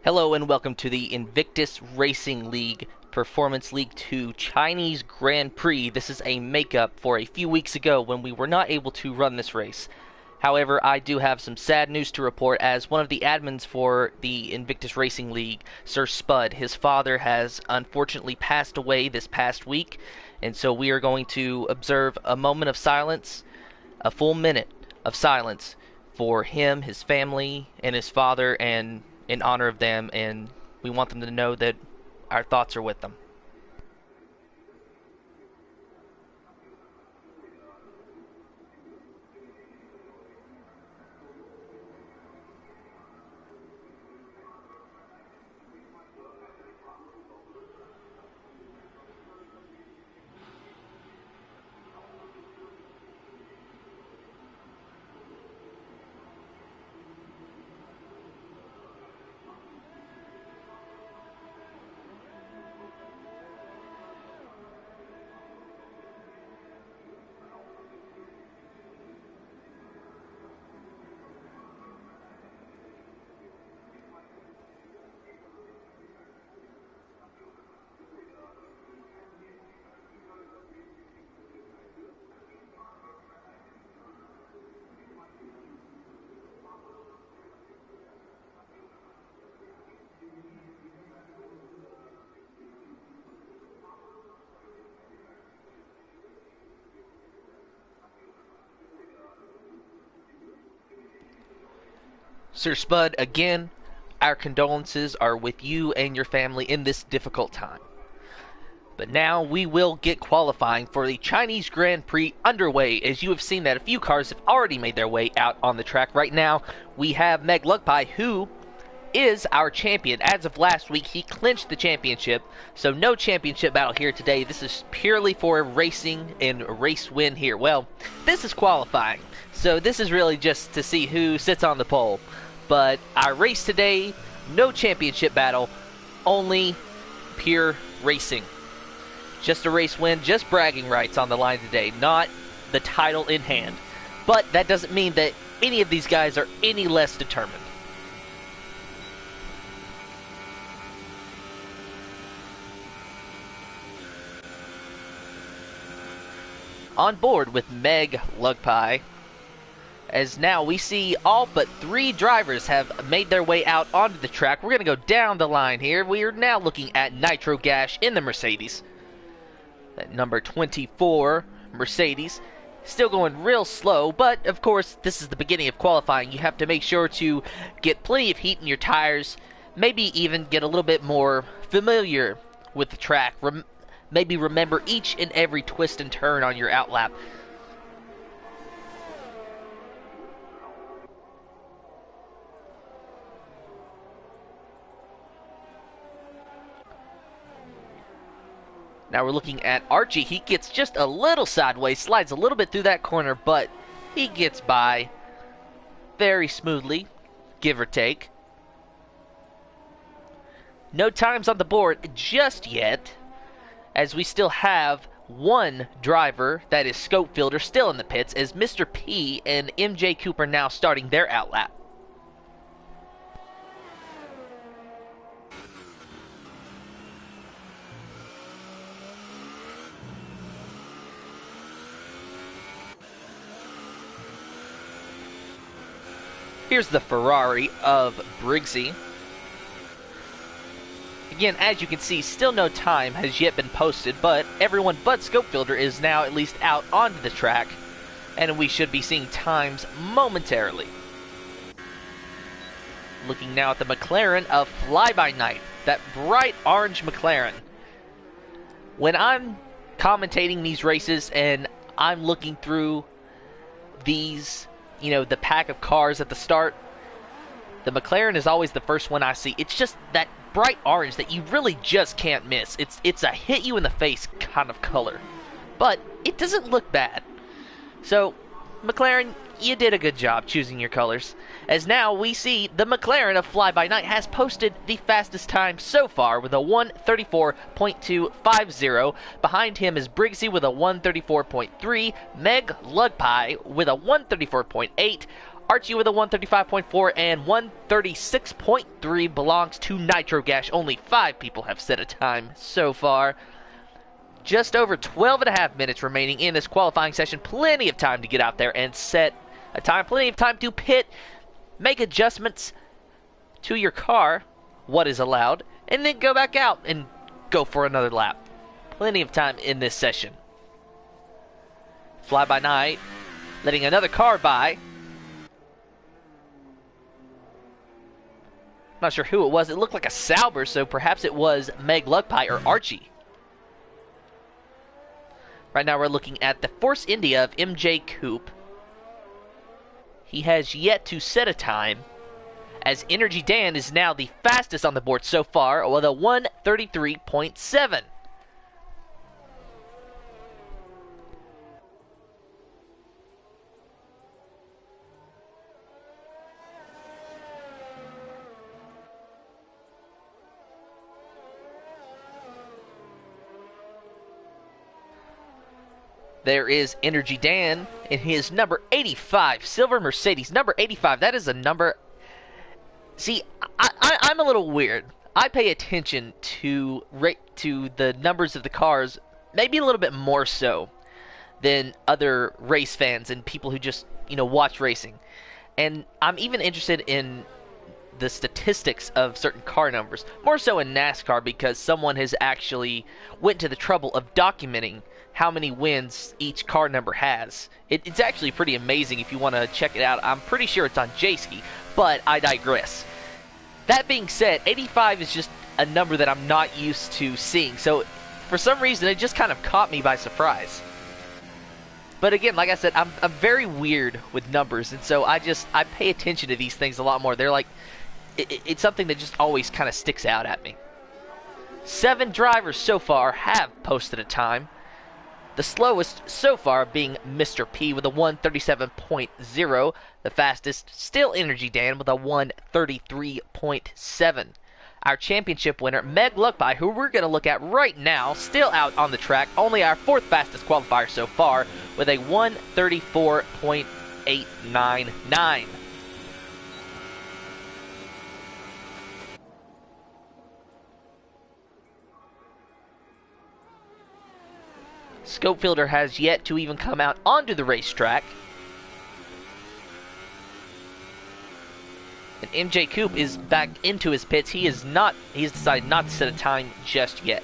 Hello and welcome to the Invictus Racing League Performance League 2 Chinese Grand Prix. This is a makeup for a few weeks ago when we were not able to run this race. However, I do have some sad news to report as one of the admins for the Invictus Racing League, Sir Spud, his father has unfortunately passed away this past week, and so we are going to observe a moment of silence, a full minute of silence for him, his family, and his father, and in honor of them, and we want them to know that our thoughts are with them. Sir Spud, again, our condolences are with you and your family in this difficult time. But now we will get qualifying for the Chinese Grand Prix underway. As you have seen that a few cars have already made their way out on the track. Right now, we have Meg Lugpie, who is our champion. As of last week, he clinched the championship, so no championship battle here today. This is purely for racing and a race win here. Well, this is qualifying, so this is really just to see who sits on the pole. But our race today, no championship battle, only pure racing. Just a race win, just bragging rights on the line today, not the title in hand. But that doesn't mean that any of these guys are any less determined. On board with Meg Lugpie, as now we see all but 3 drivers have made their way out onto the track. We're going to go down the line here. We are now looking at Nitro Gash in the Mercedes. That number 24 Mercedes. Still going real slow, but of course this is the beginning of qualifying. You have to make sure to get plenty of heat in your tires. Maybe even get a little bit more familiar with the track. Maybe remember each and every twist and turn on your outlap. Now we're looking at Archie. He gets just a little sideways, slides a little bit through that corner, but he gets by very smoothly, give or take. No times on the board just yet, as we still have one driver, that is Scopefielder, still in the pits, as Mr. P and MJ Cooper now starting their outlap. Here's the Ferrari of Briggsy. Again, as you can see, still no time has yet been posted, but everyone but Scopefielder is now at least out onto the track, and we should be seeing times momentarily. Looking now at the McLaren of Fly-By-Night, that bright orange McLaren. When I'm commentating these races and I'm looking through these, the pack of cars at the start, the McLaren is always the first one I see. It's just that bright orange that you really just can't miss. It's a hit you in the face kind of color, but it doesn't look bad. So McLaren, you did a good job choosing your colors, as now we see the McLaren of Fly-By-Night has posted the fastest time so far with a 1:34.250. Behind him is Briggsy with a 1:34.3, Meg Lugpie with a 1:34.8, Archie with a 135.4, and 136.3 belongs to Nitro Gash. Only 5 people have set a time so far. Just over 12 and a half minutes remaining in this qualifying session. Plenty of time to get out there and set a time. Plenty of time to pit, make adjustments to your car, what is allowed, and then go back out and go for another lap. Plenty of time in this session. Fly by night, letting another car by. Not sure who it was. It looked like a Sauber, so perhaps it was Meg Luckpie or Archie. Right now we're looking at the Force India of MJ Coupe. He has yet to set a time, as Energy Dan is now the fastest on the board so far with a 133.7. There is Energy Dan in his number 85, silver Mercedes. Number 85, that is a number... See, I'm a little weird. I pay attention to the numbers of the cars, maybe a little bit more so than other race fans and people who just, watch racing. And I'm even interested in the statistics of certain car numbers, more so in NASCAR, because someone has actually went to the trouble of documenting how many wins each car number has. It's actually pretty amazing if you want to check it out. I'm pretty sure it's on J-Ski, but I digress. That being said, 85 is just a number that I'm not used to seeing, so for some reason it just kind of caught me by surprise. But again, like I said, I'm very weird with numbers, and so I pay attention to these things a lot more. They're like, it's something that just always kind of sticks out at me. 7 drivers so far have posted a time. The slowest so far being Mr. P with a 137.0. The fastest, still Energy Dan with a 133.7. Our championship winner, Meg Luckpie, who we're going to look at right now, still out on the track. Only our 4th fastest qualifier so far with a 134.899. Scopefielder has yet to even come out onto the racetrack. And MJ Coupe is back into his pits. He's decided not to set a time just yet.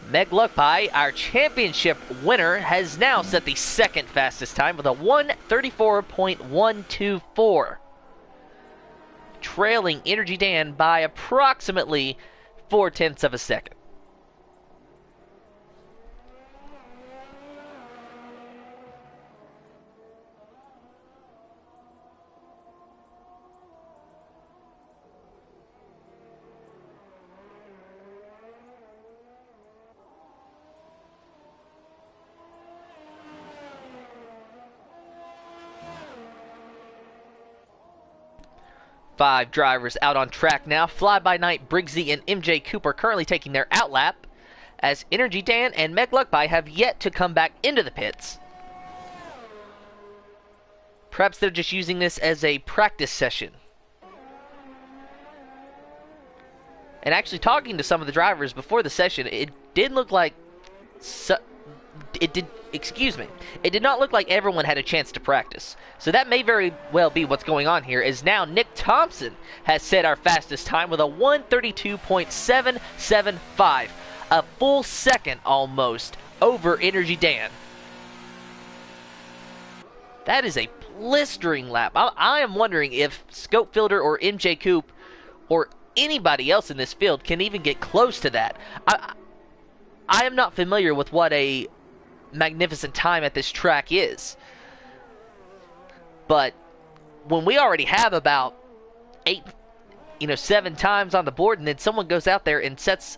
Meg Luckpie, our championship winner, has now set the 2nd fastest time with a 134.124. Trailing Energy Dan by approximately 0.4 of a second. Five drivers out on track now. Fly By Night, Briggsy, and MJ Coupe are currently taking their outlap, as Energy Dan and Meg Luckpie have yet to come back into the pits. Perhaps they're just using this as a practice session. And actually, talking to some of the drivers before the session, it did look like it did not look like everyone had a chance to practice. So that may very well be what's going on here, as now Nick Thompson has set our fastest time with a 132.775. A full second almost over Energy Dan. That is a blistering lap. I am wondering if Scopefielder or MJ Coupe or anybody else in this field can even get close to that. I am not familiar with what a magnificent time at this track is, but when we already have about 7 times on the board, and then someone goes out there and sets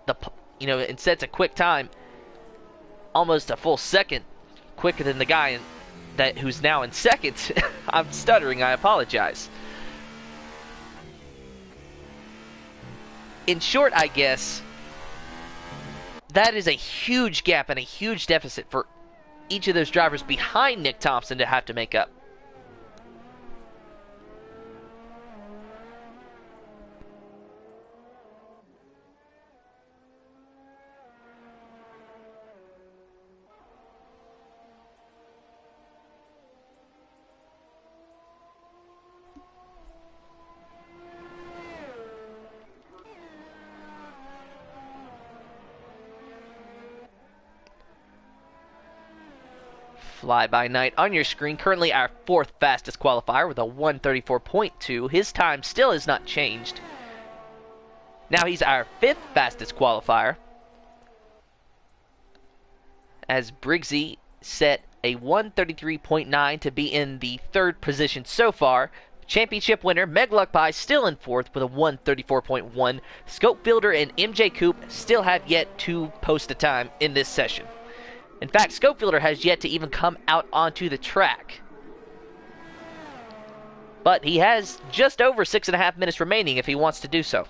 a quick time, almost a full second quicker than the guy who's now in second. I'm stuttering, I apologize. In short, I guess that is a huge gap and a huge deficit for each of those drivers behind Nick Thompson to have to make up. Fly by night on your screen. Currently our fourth fastest qualifier with a 1:34.2. His time still has not changed. Now he's our fifth fastest qualifier, as Briggsy set a 1:33.9 to be in the third position so far. Championship winner Meg Luckpie still in fourth with a 1:34.1. Scopefielder and MJ Coop still have yet to post a time in this session. In fact, Scopefielder has yet to even come out onto the track. But he has just over 6.5 minutes remaining if he wants to do so.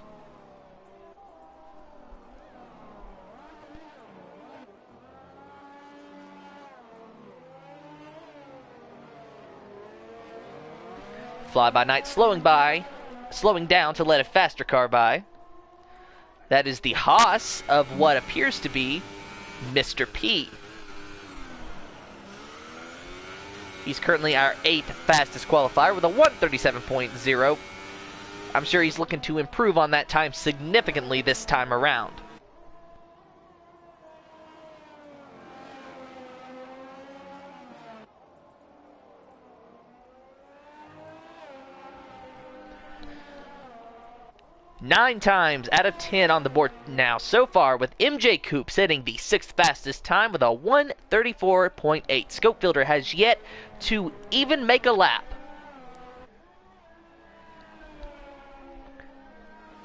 Fly by night slowing down to let a faster car by. That is the Haas of what appears to be Mr. P. He's currently our 8th fastest qualifier with a 1:37.0. I'm sure he's looking to improve on that time significantly this time around. Nine times out of 10 on the board now so far, with MJ Coop setting the 6th fastest time with a 1:34.8. Scopefielder has yet to even make a lap.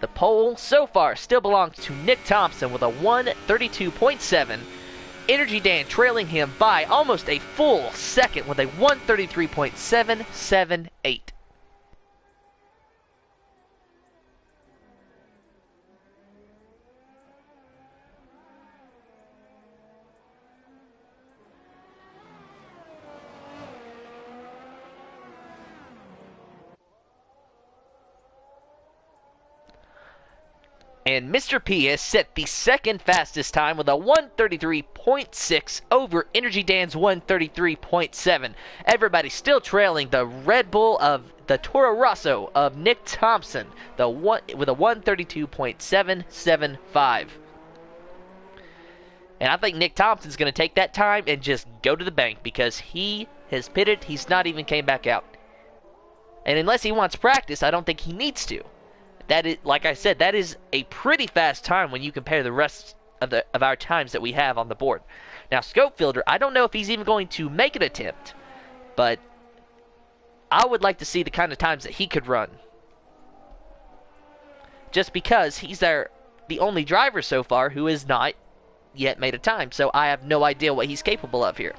The pole so far still belongs to Nick Thompson with a 1:32.7. Energy Dan trailing him by almost a full second with a 1:33.778. And Mr. P has set the 2nd fastest time with a 1:33.6 over Energy Dan's 1:33.7. Everybody still trailing the Red Bull of the Toro Rosso of Nick Thompson with a 1:32.775. And I think Nick Thompson's going to take that time and just go to the bank because he has pitted. He's not even came back out. And unless he wants practice, I don't think he needs to. That is, like I said, that is a pretty fast time when you compare the rest of our times that we have on the board. Now, Scopefielder, I don't know if he's even going to make an attempt, but I would like to see the kind of times that he could run. Just because he's the only driver so far who has not yet made a time, so I have no idea what he's capable of here.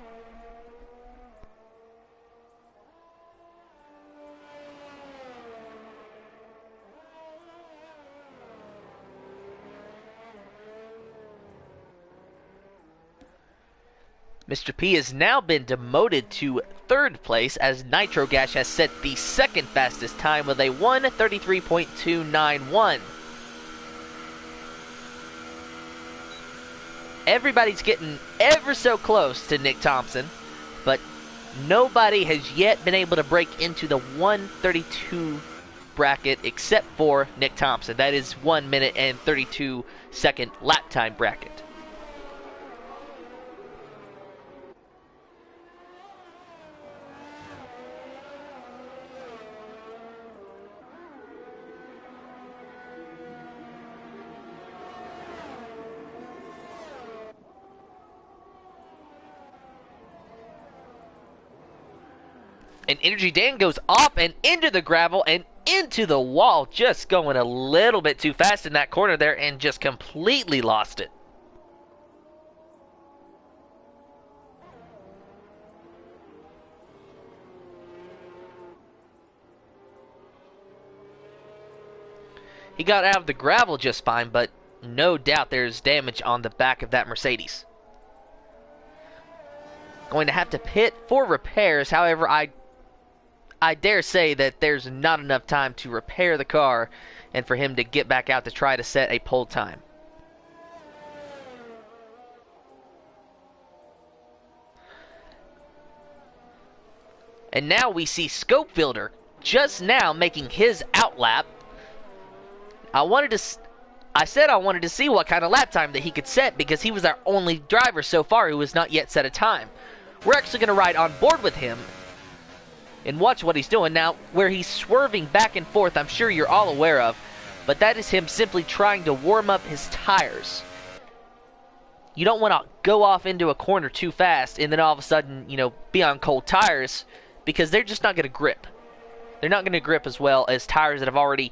Mr. P has now been demoted to 3rd place as Nitro Gash has set the 2nd fastest time with a 1:33.291. Everybody's getting ever so close to Nick Thompson, but nobody has yet been able to break into the 1:32 bracket except for Nick Thompson. That is 1 minute and 32 second lap time bracket. And Energy Dan goes off and into the gravel and into the wall, just going a little bit too fast in that corner there and just completely lost it. He got out of the gravel just fine, but no doubt there's damage on the back of that Mercedes. going to have to pit for repairs. However, I dare say that there's not enough time to repair the car and for him to get back out to try to set a pole time. And now we see Scopefielder just now making his outlap. I said I wanted to see what kind of lap time that he could set because he was our only driver so far who has not yet set a time. We're actually going to ride on board with him and watch what he's doing. Now, where he's swerving back and forth, I'm sure you're all aware of, but that is him simply trying to warm up his tires. You don't want to go off into a corner too fast and then all of a sudden, be on cold tires, because they're just not going to grip. They're not going to grip as well as tires that have already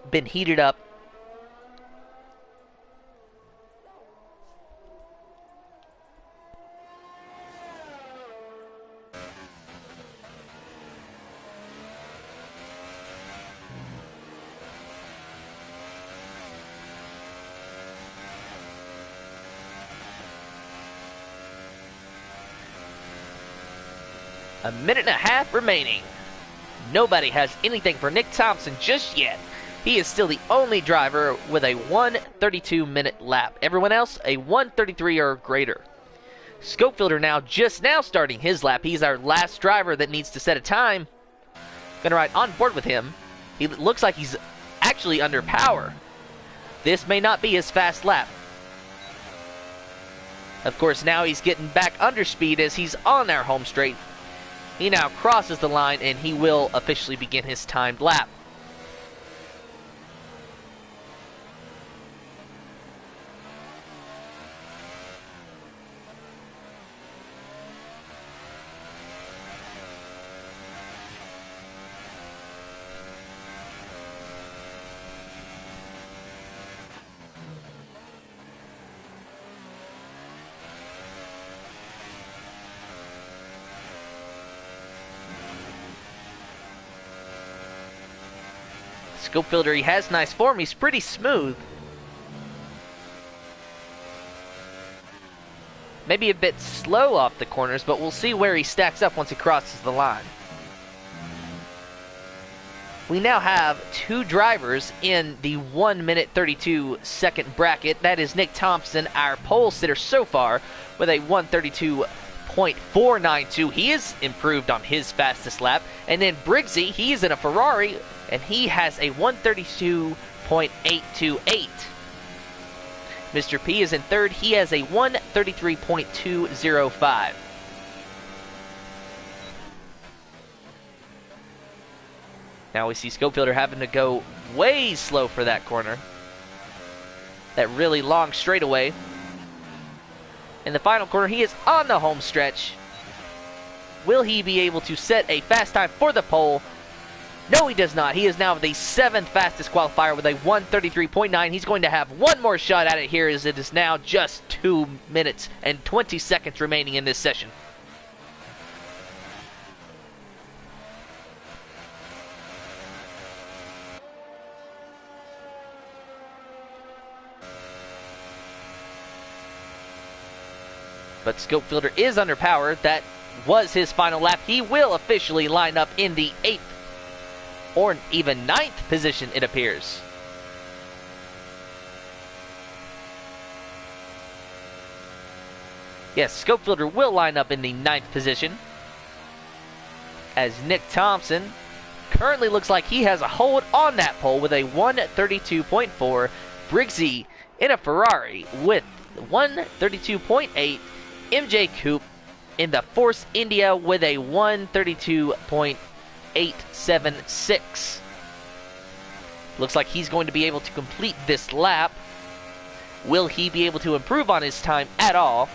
been heated up. A minute and a half remaining. Nobody has anything for Nick Thompson just yet. He is still the only driver with a 1:32-minute lap. Everyone else, a 1:33 or greater. Scopefielder just now starting his lap. He's our last driver that needs to set a time. Gonna ride on board with him. He looks like he's actually under power. This may not be his fast lap. Of course, now he's getting back under speed as he's on our home straight. He now crosses the line and he will officially begin his timed lap. Scopefielder, he has nice form. He's pretty smooth. Maybe a bit slow off the corners, but we'll see where he stacks up once he crosses the line. We now have two drivers in the 1-minute 32-second bracket. That is Nick Thompson, our pole sitter so far, with a 1:32.492. He is improved on his fastest lap. And then Briggsy, he's in a Ferrari, and he has a 1:32.828. Mr. P is in third. He has a 1:33.205. Now we see Scopefielder having to go way slow for that corner. That really long straightaway. In the final corner, he is on the home stretch. Will he be able to set a fast time for the pole? No, he does not. He is now the 7th fastest qualifier with a 1:33.9. He's going to have one more shot at it here, as it is now just 2 minutes and 20 seconds remaining in this session. But Scopefielder is under power. That was his final lap. He will officially line up in the 8th or even 9th position, it appears. Yes, Scopefielder will line up in the 9th position, as Nick Thompson currently looks like he has a hold on that pole with a 1:32.4. Briggsy in a Ferrari with 1:32.8. MJ Coupe in the Force India with a 1:32.876. Looks like he's going to be able to complete this lap. Will he be able to improve on his time at all?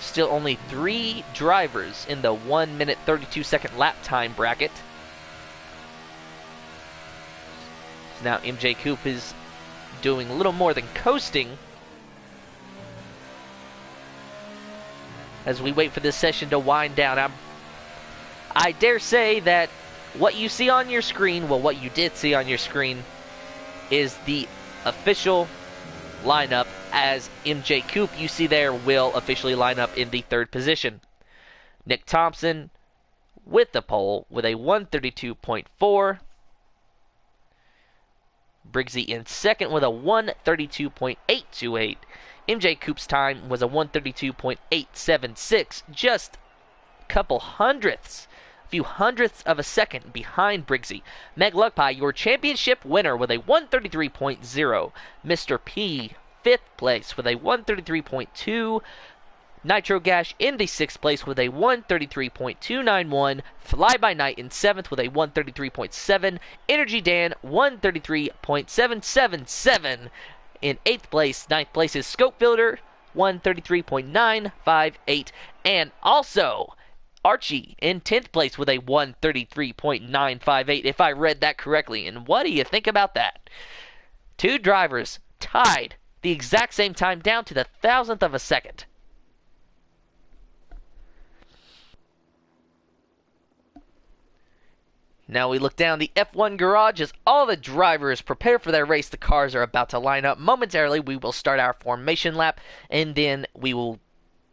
Still only 3 drivers in the 1-minute 32-second lap time bracket. Now MJ Coupe is doing a little more than coasting as we wait for this session to wind down. I dare say that what you see on your screen, well, what you did see on your screen, is the official lineup, as MJ Coop, you see there, will officially line up in the 3rd position. Nick Thompson with the pole with a 132.4. Briggsy in 2nd with a 132.828. MJ Coop's time was a 132.876, just a few hundredths of a second behind Briggsy. Meg Luckpie, your championship winner, with a 133.0. Mr. P, 5th place with a 133.2. Nitro Gash in the 6th place with a 133.291. Fly By Night in 7th with a 133.7. Energy Dan, 133.777. In 8th place, 9th place is Scope Builder, 133.958. And also, Archie in 10th place with a 133.958, if I read that correctly. And what do you think about that? 2 drivers tied the exact same time down to the 1,000th of a second. Now we look down the F1 garage as all the drivers prepare for their race. The cars are about to line up. Momentarily, we will start our formation lap, and then we will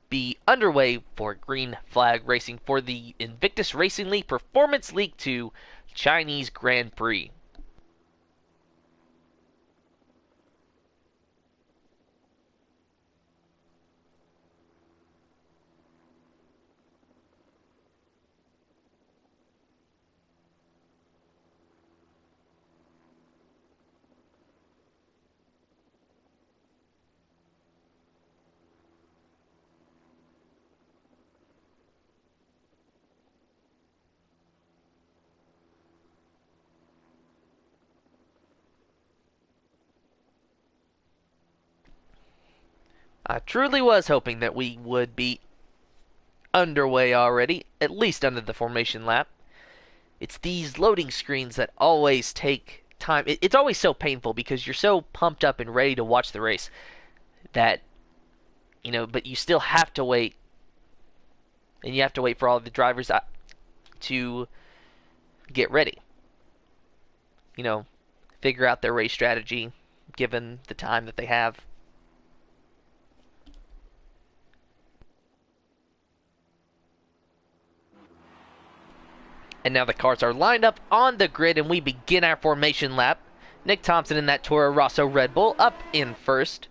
be underway for green flag racing for the Invictus Racing League Performance League 2 Chinese Grand Prix. I truly was hoping that we would be underway already, at least under the formation lap. It's these loading screens that always take time. It's always so painful because you're so pumped up and ready to watch the race that, but you still have to wait. And you have to wait for all the drivers to get ready. Figure out their race strategy given the time that they have. And now the cars are lined up on the grid, and we begin our formation lap. Nick Thompson in that Toro Rosso Red Bull up in 1st.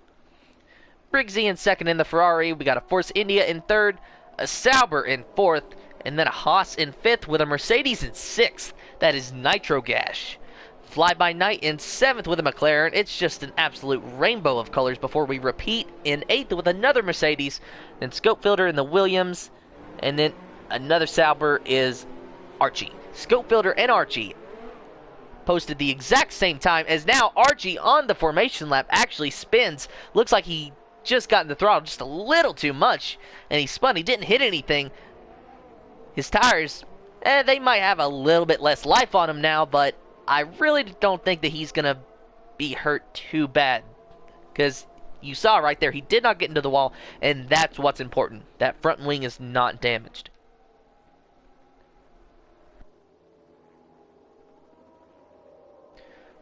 Briggsy in 2nd in the Ferrari. We got a Force India in 3rd, a Sauber in 4th, and then a Haas in 5th with a Mercedes in 6th. That is Nitro Gash. Fly By Night in 7th with a McLaren. It's just an absolute rainbow of colors before we repeat in 8th with another Mercedes. Then Scope Filter in the Williams, and then another Sauber is Archie. Scope Builder and Archie posted the exact same time, as now Archie on the formation lap actually spins. Looks like he just got in the throttle just a little too much, and he spun. He didn't hit anything. His tires, they might have a little bit less life on him now, but I really don't think that he's going to be hurt too bad, because you saw right there, he did not get into the wall, and that's what's important. That front wing is not damaged.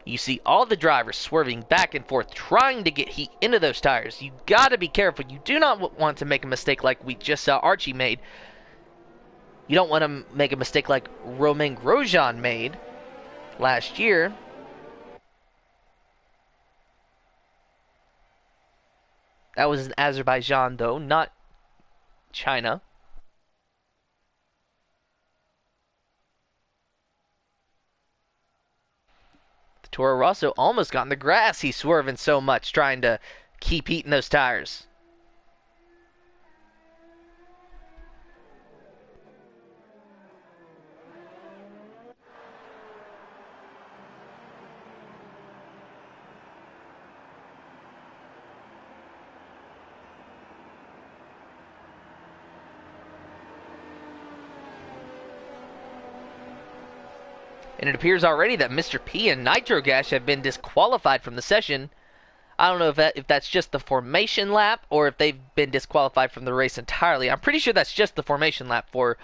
You see all the drivers swerving back and forth, trying to get heat into those tires. You got to be careful. You do not want to make a mistake like we just saw Archie made. You don't want to make a mistake like Romain Grosjean made last year. That was in Azerbaijan, though, not China. Toro Rosso almost got in the grass. He's swerving so much, trying to keep heating those tires. And it appears already that Mr. P and Nitro Gash have been disqualified from the session. I don't know if that's just the formation lap or if they've been disqualified from the race entirely. I'm pretty sure that's just the formation lap for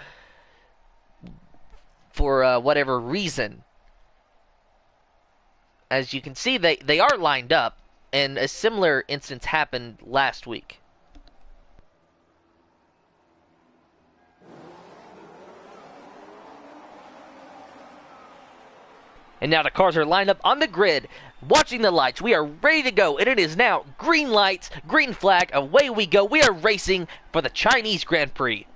for whatever reason. As you can see, they are lined up, and a similar instance happened last week. And now the cars are lined up on the grid, watching the lights. We are ready to go, and it is now green lights, green flag, away we go. We are racing for the Chinese Grand Prix.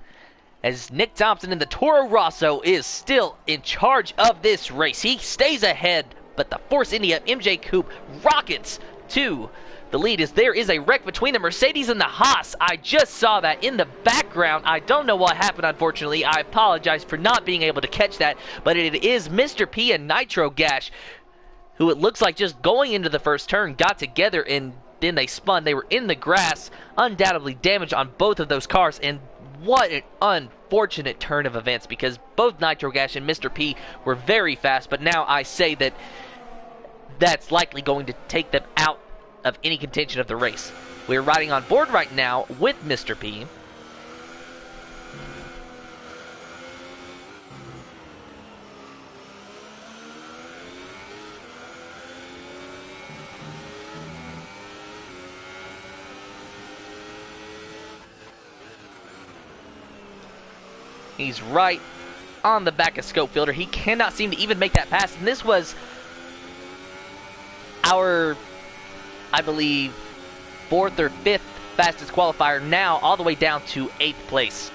As Nick Thompson in the Toro Rosso is still in charge of this race. He stays ahead, but the Force India MJ Coupe rockets to the lead as there is a wreck between the Mercedes and the Haas. I just saw that in the background. I don't know what happened, unfortunately. I apologize for not being able to catch that, but it is Mr. P and Nitro Gash, who it looks like just going into the first turn, got together and then they spun. They were in the grass, undoubtedly damage on both of those cars, and what an unfortunate turn of events because both Nitro Gash and Mr. P were very fast, but now I say that that's likely going to take them out of any contention of the race. We're riding on board right now with Mr. P. He's right on the back of Scopefielder. He cannot seem to even make that pass, and this was our, I believe, 4th or 5th fastest qualifier, now all the way down to 8th place.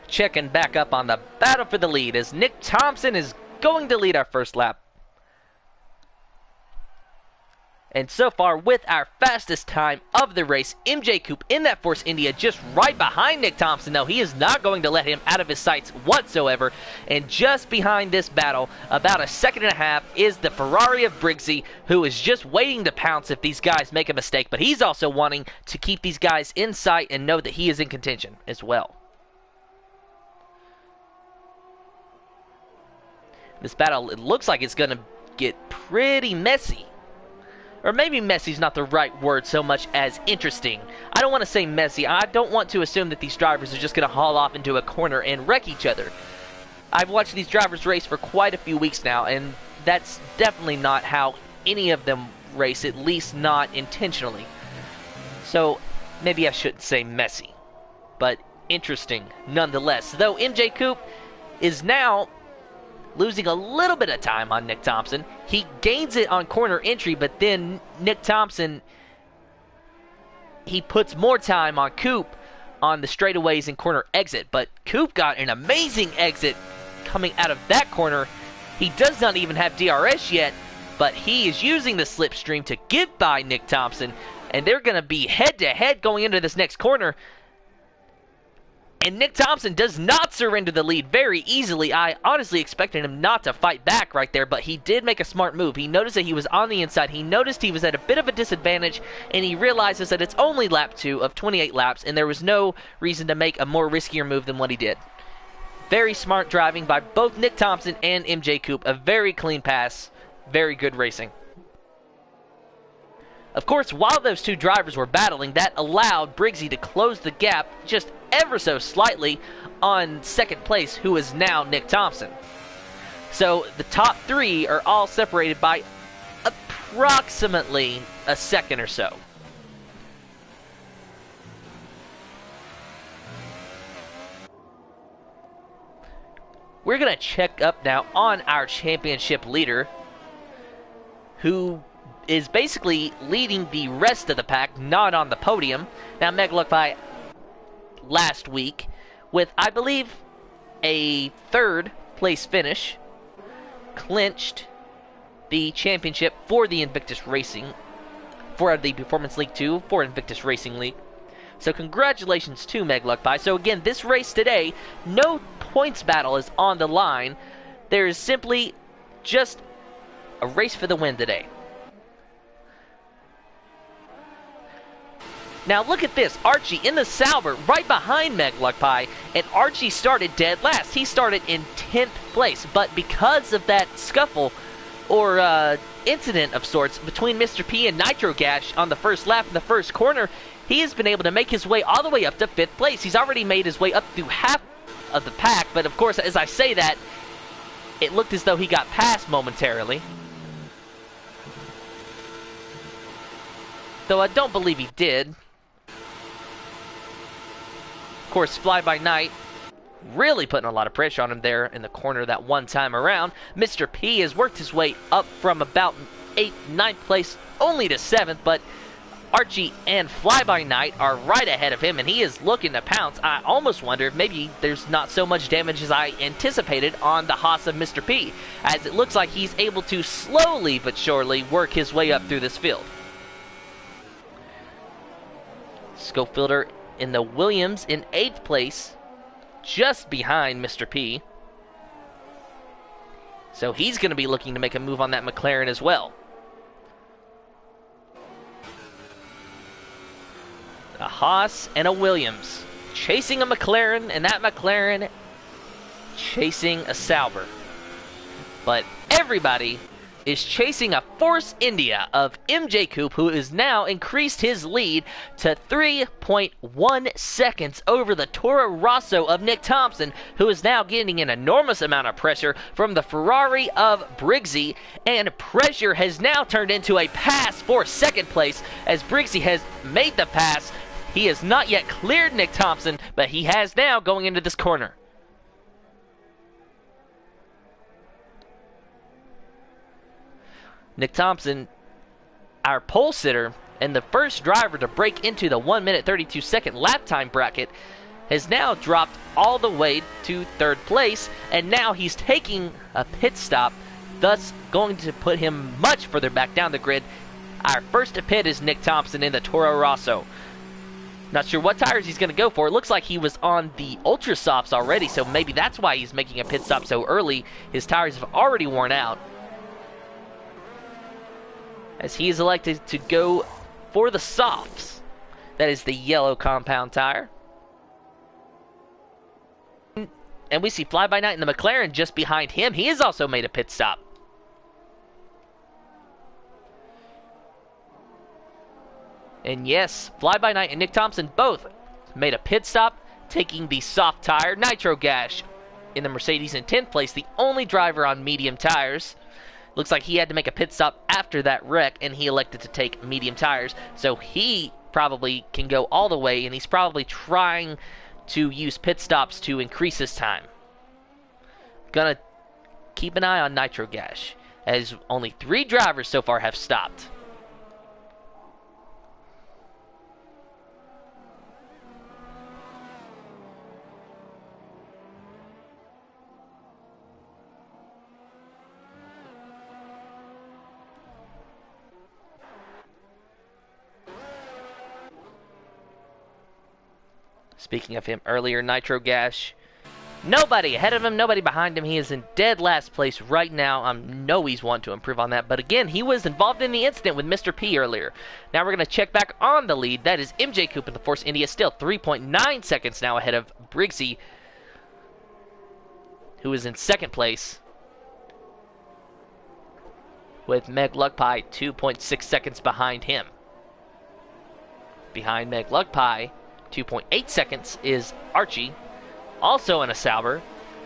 Checking back up on the battle for the lead as Nick Thompson is going to lead our first lap. And so far, with our fastest time of the race, MJ Coupe in that Force India just right behind Nick Thompson, though. He is not going to let him out of his sights whatsoever. And just behind this battle, about a second and a half, is the Ferrari of Briggsy, who is just waiting to pounce if these guys make a mistake. But he's also wanting to keep these guys in sight and know that he is in contention as well. This battle, it looks like it's going to get pretty messy. Or maybe messy's not the right word so much as interesting. I don't want to say messy. I don't want to assume that these drivers are just going to haul off into a corner and wreck each other. I've watched these drivers race for quite a few weeks now, and that's definitely not how any of them race, at least not intentionally. So maybe I shouldn't say messy, but interesting nonetheless. Though MJ Coupe is now losing a little bit of time on Nick Thompson. He gains it on corner entry, but then Nick Thompson, he puts more time on Coupe on the straightaways and corner exit. But Coupe got an amazing exit coming out of that corner. He does not even have DRS yet, but he is using the slipstream to get by Nick Thompson, and they're going to be head-to-head going into this next corner. And Nick Thompson does not surrender the lead very easily. I honestly expected him not to fight back right there, but he did make a smart move. He noticed that he was on the inside. He noticed he was at a bit of a disadvantage, and he realizes that it's only lap 2 of 28 laps, and there was no reason to make a more riskier move than what he did. Very smart driving by both Nick Thompson and MJ Coupe. A very clean pass. Very good racing. Of course, while those two drivers were battling, that allowed Briggsy to close the gap just ever so slightly on second place, who is now Nick Thompson. So the top three are all separated by approximately a second or so. We're going to check up now on our championship leader, who is basically leading the rest of the pack, not on the podium. Now, Meg Luckby last week with, I believe, a 3rd place finish, clinched the championship for the Invictus Racing, for the Performance League 2, for Invictus Racing League. So congratulations to Meg Luckby. So again, this race today, no points battle is on the line. There is simply just a race for the win today. Now look at this, Archie in the Sauber right behind Meg Luckby, and Archie started dead last. He started in 10th place, but because of that scuffle incident of sorts between Mr. P and Nitro Gash on the first lap in the first corner, he has been able to make his way all the way up to 5th place. He's already made his way up through half of the pack, but of course, as I say that, it looked as though he got passed momentarily. Though I don't believe he did. Of course, Fly By Night really putting a lot of pressure on him there in the corner that one time around. Mr. P has worked his way up from about 8th, 9th place only to 7th, but Archie and Fly By Night are right ahead of him, and he is looking to pounce. I almost wonder if maybe there's not so much damage as I anticipated on the Haas of Mr. P, as it looks like he's able to slowly but surely work his way up through this field. Schofielder in the Williams in 8th place, just behind Mr. P. So he's going to be looking to make a move on that McLaren as well. A Haas and a Williams chasing a McLaren, and that McLaren chasing a Sauber. But everybody is chasing a Force India of MJ Coupe, who has now increased his lead to 3.1 seconds over the Toro Rosso of Nick Thompson, who is now getting an enormous amount of pressure from the Ferrari of Briggsy, and pressure has now turned into a pass for 2nd place as Briggsy has made the pass. He has not yet cleared Nick Thompson, but he has now going into this corner. Nick Thompson, our pole sitter and the first driver to break into the 1 minute 32 second lap time bracket, has now dropped all the way to 3rd place, and now he's taking a pit stop, thus going to put him much further back down the grid. Our first to pit is Nick Thompson in the Toro Rosso. Not sure what tires he's going to go for. It looks like he was on the Ultra Softs already, so maybe that's why he's making a pit stop so early. His tires have already worn out, as he is elected to go for the softs. That is the yellow compound tire. And we see Fly By Night in the McLaren just behind him. He has also made a pit stop. And yes, Fly By Night and Nick Thompson both made a pit stop, taking the soft tire. Nitro Gash in the Mercedes in 10th place, the only driver on medium tires. Looks like he had to make a pit stop after that wreck, and he elected to take medium tires. So he probably can go all the way, and he's probably trying to use pit stops to increase his time. Gonna keep an eye on Nitro Gash, as only 3 drivers so far have stopped. Speaking of him earlier, Nitro Gash, nobody ahead of him, nobody behind him. He is in dead last place right now. I know he's wanting to improve on that, but again, he was involved in the incident with Mr. P earlier. Now we're going to check back on the lead. That is MJ Coupe in the Force India, still 3.9 seconds now ahead of Briggsy, who is in 2nd place, with Meg Lugpie 2.6 seconds behind him. Behind Meg Lugpie, 2.8 seconds is Archie, also in a Sauber,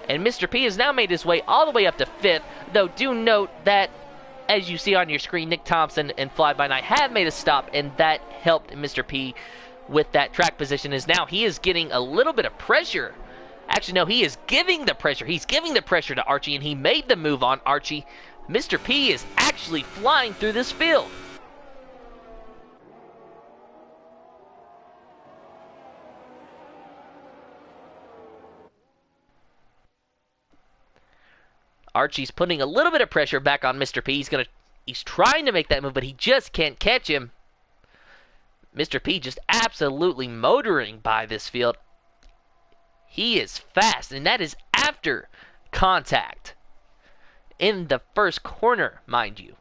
and Mr. P has now made his way all the way up to 5th, though do note that, as you see on your screen, Nick Thompson and Fly By Night have made a stop, and that helped Mr. P with that track position, as now he is getting a little bit of pressure. Actually, no, he is giving the pressure. He's giving the pressure to Archie, and he made the move on Archie. Mr. P is actually flying through this field. Archie's putting a little bit of pressure back on Mr. P. He's trying to make that move, but he just can't catch him. Mr. P just absolutely motoring by this field. He is fast, and that is after contact in the first corner, mind you.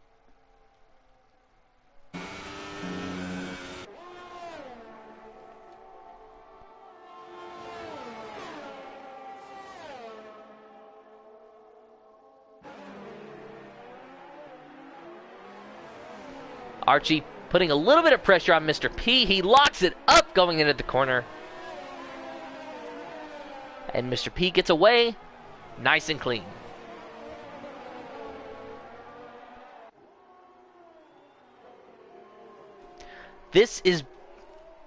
Archie putting a little bit of pressure on Mr. P. He locks it up going into the corner. And Mr. P gets away nice and clean. This is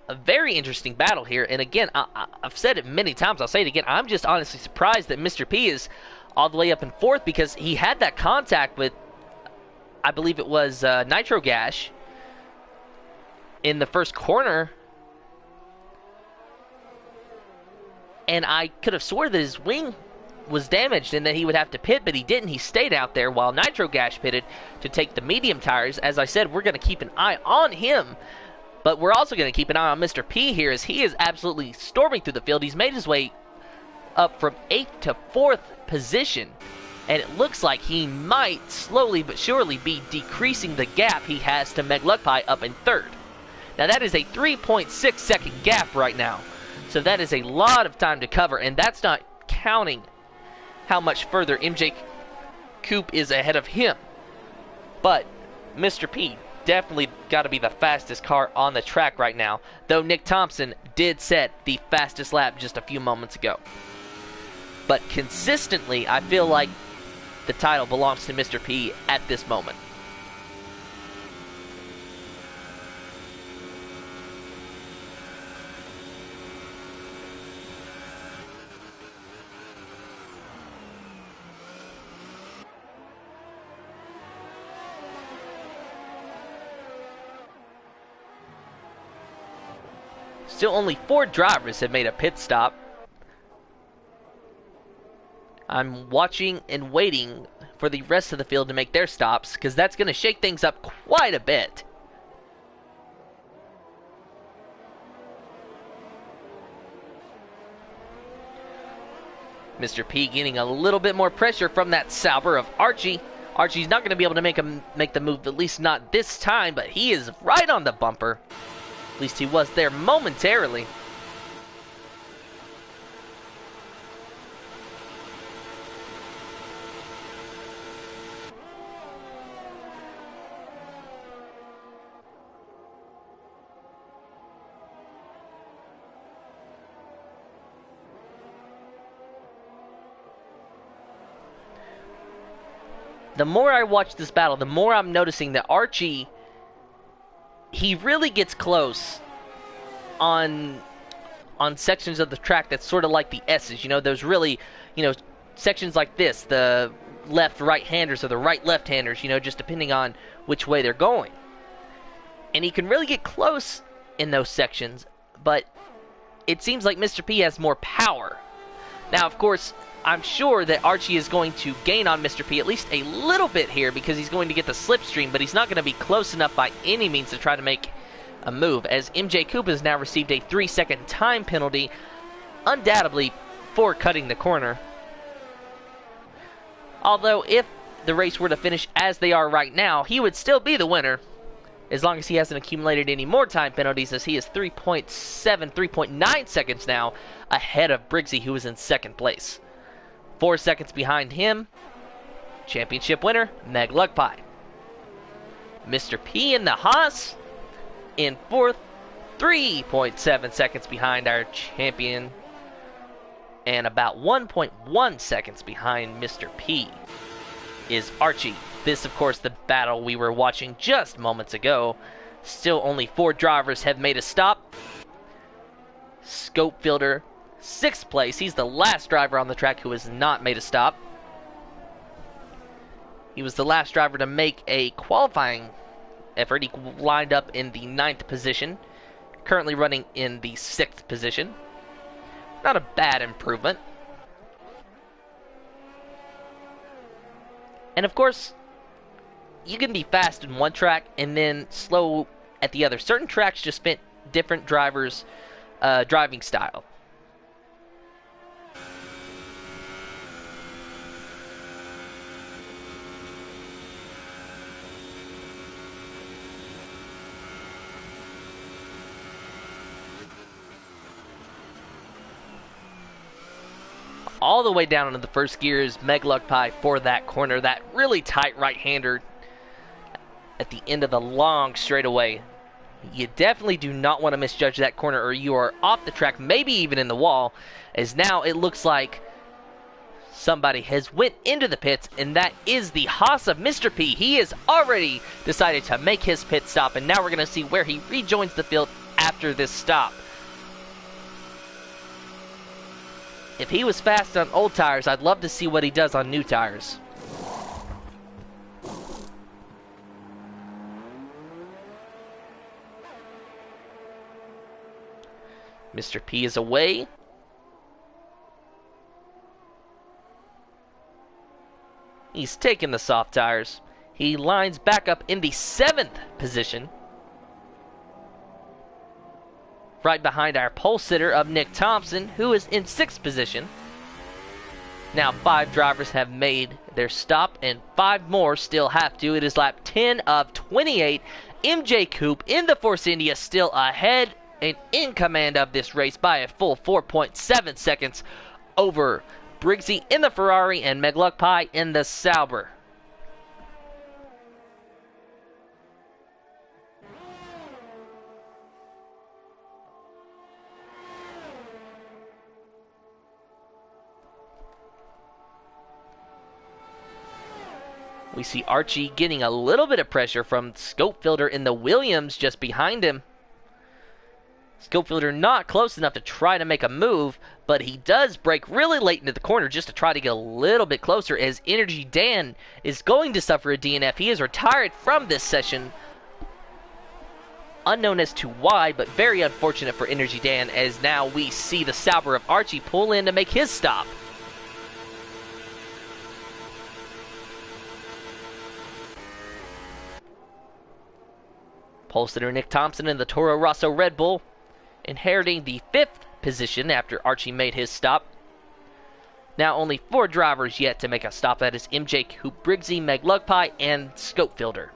a very interesting battle here. And again, I've said it many times. I'll say it again. I'm just honestly surprised that Mr. P is all the way up in fourth, because he had that contact with, I believe it was Nitro Gash in the first corner. And I could have swore that his wing was damaged and that he would have to pit, but he didn't. He stayed out there while Nitro Gash pitted to take the medium tires. As I said, we're going to keep an eye on him, but we're also going to keep an eye on Mr. P here, as he is absolutely storming through the field. He's made his way up from 8th to 4th position, and it looks like he might slowly but surely be decreasing the gap he has to Meg Luckpie up in 3rd. Now that is a 3.6 second gap right now, so that is a lot of time to cover, and that's not counting how much further MJ Coop is ahead of him. But Mr. P definitely got to be the fastest car on the track right now, though Nick Thompson did set the fastest lap just a few moments ago. But consistently, I feel like the title belongs to Mr. P at this moment. Still only 4 drivers have made a pit stop. I'm watching and waiting for the rest of the field to make their stops, because that's going to shake things up quite a bit. Mr. P getting a little bit more pressure from that Sauber of Archie. Archie's not going to be able to make the move, at least not this time, but he is right on the bumper. At least he was there momentarily. The more I watch this battle, the more I'm noticing that Archie, he really gets close on sections of the track that's sort of like the S's, you know, those really, you know, sections like this, the left right-handers or the right left-handers, you know, just depending on which way they're going. And he can really get close in those sections, but it seems like Mr. P has more power. Now, of course, I'm sure that Archie is going to gain on Mr. P at least a little bit here, because he's going to get the slipstream, but he's not going to be close enough by any means to try to make a move, as MJ Coop has now received a 3-second time penalty, undoubtedly for cutting the corner. Although if the race were to finish as they are right now, he would still be the winner, as long as he hasn't accumulated any more time penalties, as he is 3.9 seconds now ahead of Briggsy, who is in 2nd place. 4 seconds behind him, championship winner, Meg Luckpie. Mr. P in the Haas in 4th, 3.7 seconds behind our champion, and about 1.1 seconds behind Mr. P is Archie. This, of course, the battle we were watching just moments ago. Still only 4 drivers have made a stop. Scope Fielder, 6th place. He's the last driver on the track who has not made a stop. He was the last driver to make a qualifying effort. He lined up in the 9th position, currently running in the 6th position. Not a bad improvement. And of course, you can be fast in one track and then slow at the other. Certain tracks just fit different drivers' driving style. All the way down into the first gear is Meg Luckpie for that corner, that really tight right-hander. at the end of the long straightaway. You definitely do not want to misjudge that corner or you are off the track, maybe even in the wall, as now it looks like somebody has went into the pits, and that is the Haas of Mr. P. He has already decided to make his pit stop, and now we're going to see where he rejoins the field after this stop. If he was fast on old tires, I'd love to see what he does on new tires. Mr. P is away. He's taking the soft tires. He lines back up in the 7th position, right behind our pole sitter of Nick Thompson, who is in 6th position. Now 5 drivers have made their stop, and 5 more still have to. It is lap 10 of 28. MJ Coupe in the Force India still ahead and in command of this race by a full 4.7 seconds over Briggsy in the Ferrari and McLuckpie in the Sauber. We see Archie getting a little bit of pressure from Scopefielder in the Williams just behind him. Scopefielder not close enough to try to make a move, but he does brake really late into the corner just to try to get a little bit closer, as Energy Dan is going to suffer a DNF. He is retired from this session. Unknown as to why, but very unfortunate for Energy Dan, as now we see the Sauber of Archie pull in to make his stop. Pole sitter Nick Thompson in the Toro Rosso Red Bull, inheriting the 5th position after Archie made his stop. Now only 4 drivers yet to make a stop. That is MJ Coupe, Briggsy, McLuckpie, and Scopefielder.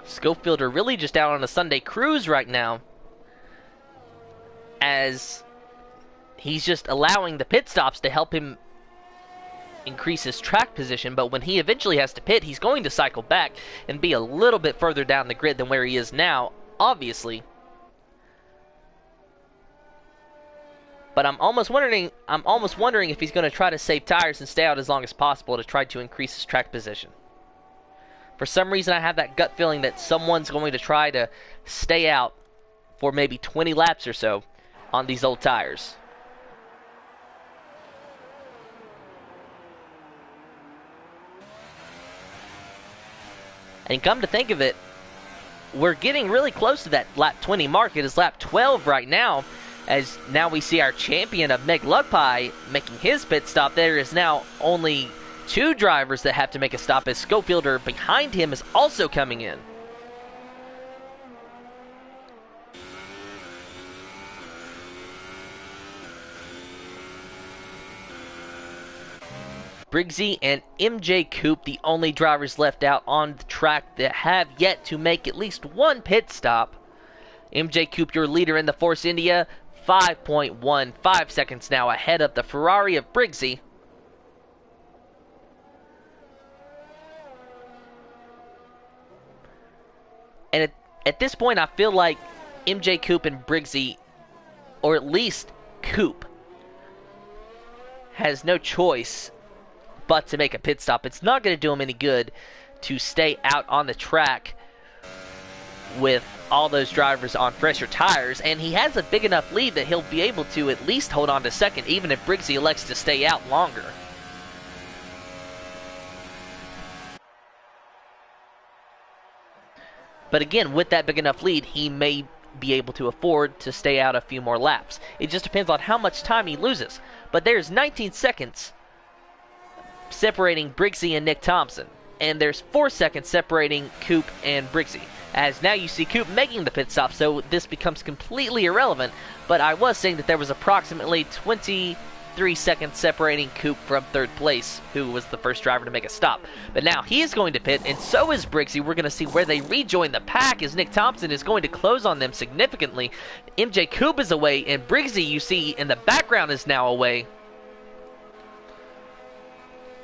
Scopefielder really just out on a Sunday cruise right now, as he's just allowing the pit stops to help him increase his track position, but when he eventually has to pit, he's going to cycle back and be a little bit further down the grid than where he is now, obviously. But I'm almost wondering if he's going to try to save tires and stay out as long as possible to try to increase his track position. For some reason, I have that gut feeling that someone's going to try to stay out for maybe 20 laps or so on these old tires. And come to think of it, we're getting really close to that lap 20 mark. It is lap 12 right now, as now we see our champion of McLuckpie making his pit stop. There is now only 2 drivers that have to make a stop, as Scopefielder behind him is also coming in. Briggsy and MJ Coupe, the only drivers left out on the track that have yet to make at least one pit stop. MJ Coupe, your leader in the Force India, 5.15 seconds now ahead of the Ferrari of Briggsy. And at this point, I feel like MJ Coupe and Briggsy, or at least Coupe, has no choice but to make a pit stop. It's not going to do him any good to stay out on the track with all those drivers on fresher tires, and he has a big enough lead that he'll be able to at least hold on to second, even if Briggsy elects to stay out longer. But again, with that big enough lead, he may be able to afford to stay out a few more laps. It just depends on how much time he loses. But there's 19 seconds separating Briggsy and Nick Thompson, and there's 4 seconds separating Coupe and Briggsy, as now you see Coupe making the pit stop, so this becomes completely irrelevant. But I was saying that there was approximately 20 0.3 seconds separating Coop from third place, who was the first driver to make a stop. But now he is going to pit, and so is Briggsy. We're going to see where they rejoin the pack as Nick Thompson is going to close on them significantly. MJ Coop is away, and Briggsy, you see in the background, is now away.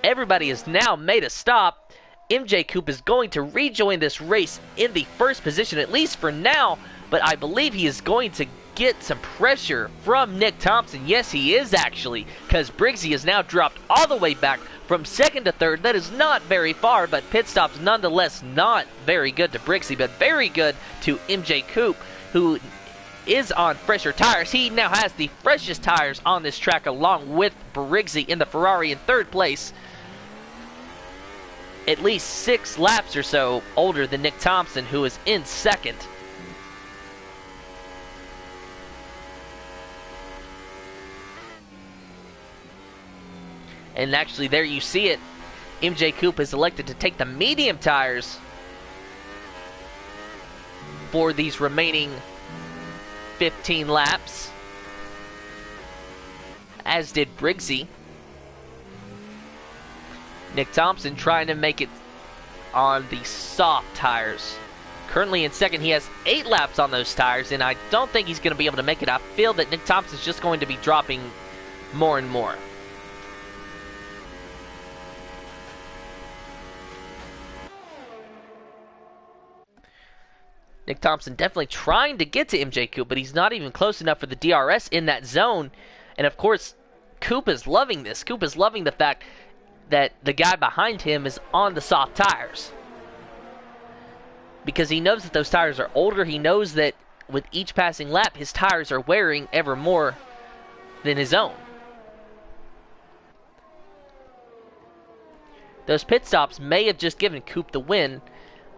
Everybody has now made a stop. MJ Coop is going to rejoin this race in the first position, at least for now, but I believe he is going to get some pressure from Nick Thompson. Yes, he is actually, because Briggsy has now dropped all the way back from second to third. That is not very far, but pit stops nonetheless not very good to Briggsy, but very good to MJ Coop, who is on fresher tires. He now has the freshest tires on this track, along with Briggsy in the Ferrari in third place. At least 6 laps or so older than Nick Thompson, who is in second. And actually, there you see it. MJ Coop has elected to take the medium tires for these remaining 15 laps, as did Briggsy. Nick Thompson trying to make it on the soft tires. Currently in second, he has 8 laps on those tires, and I don't think he's going to be able to make it. I feel that Nick Thompson's just going to be dropping more and more. Nick Thompson definitely trying to get to MJ Coop, but he's not even close enough for the DRS in that zone. And of course, Coop is loving this. Coop is loving the fact that the guy behind him is on the soft tires, because he knows that those tires are older. He knows that with each passing lap, his tires are wearing ever more than his own. Those pit stops may have just given Coop the win.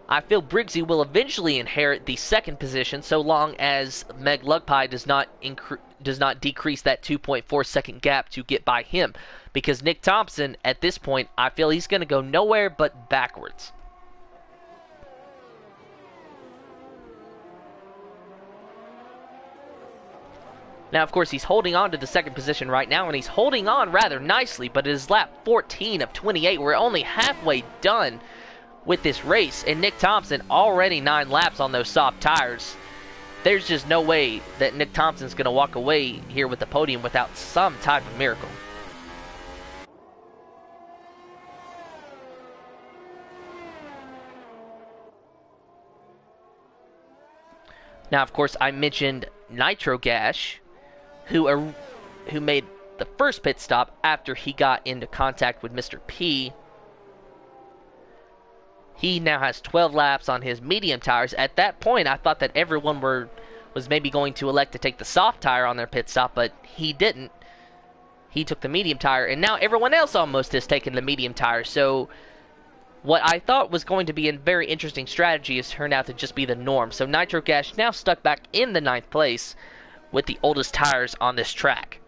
I feel Briggsy will eventually inherit the second position, so long as Meg Lugpie does not decrease that 2.4 second gap to get by him. Because Nick Thompson, at this point, I feel he's going to go nowhere but backwards. Now, of course, he's holding on to the second position right now, and he's holding on rather nicely, but it is lap 14 of 28. We're only halfway done with this race, and Nick Thompson already 9 laps on those soft tires. There's just no way that Nick Thompson's going to walk away here with the podium without some type of miracle. Now, of course, I mentioned Nitro Gash, who made the first pit stop after he got into contact with Mr. P. He now has 12 laps on his medium tires. At that point, I thought that everyone was maybe going to elect to take the soft tire on their pit stop, but he didn't. He took the medium tire, and now everyone else almost has taken the medium tire. So what I thought was going to be a very interesting strategy has turned out to just be the norm. So Nitro Gash now stuck back in the 9th place with the oldest tires on this track.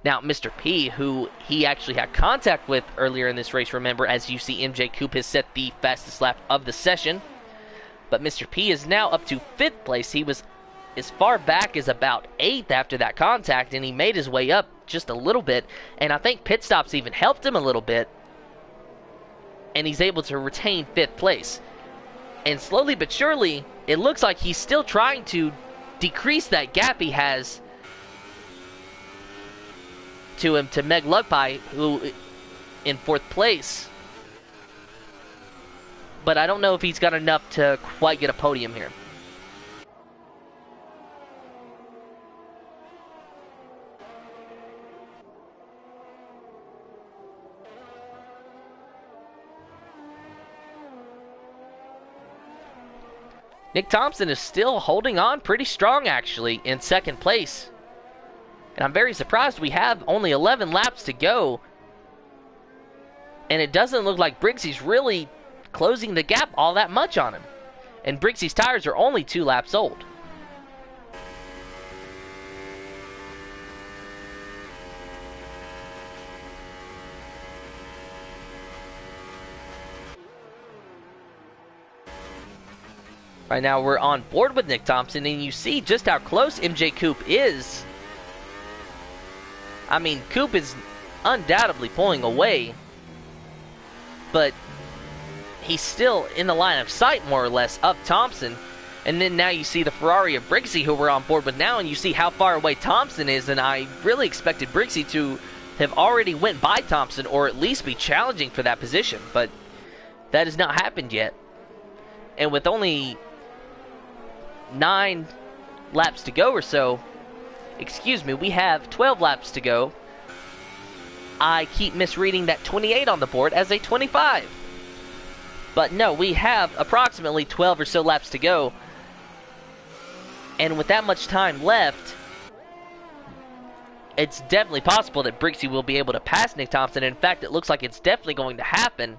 Now, Mr. P, who he actually had contact with earlier in this race, remember, as you see MJ Coop has set the fastest lap of the session. But Mr. P is now up to 5th place. He was as far back as about 8th after that contact, and he made his way up just a little bit. And I think pit stops even helped him a little bit. And he's able to retain 5th place. And slowly but surely, it looks like he's still trying to decrease that gap he has to Meg Lugpie, who in 4th place. But I don't know if he's got enough to quite get a podium here. Nick Thompson is still holding on pretty strong, actually, in 2nd place. And I'm very surprised we have only 11 laps to go. And it doesn't look like Briggsy's really closing the gap all that much on him. And Briggsy's tires are only 2 laps old. Right now we're on board with Nick Thompson, and you see just how close MJ Coop is. I mean, Coop is undoubtedly pulling away, but he's still in the line of sight, more or less, of Thompson. And then now you see the Ferrari of Briggsy, who we're on board with now, and you see how far away Thompson is, and I really expected Briggsy to have already went by Thompson, or at least be challenging for that position, but that has not happened yet. And with only 9 laps to go or so, excuse me, we have 12 laps to go. I keep misreading that 28 on the board as a 25. But no, we have approximately 12 or so laps to go. And with that much time left, it's definitely possible that Briggsy will be able to pass Nick Thompson. In fact, it looks like it's definitely going to happen.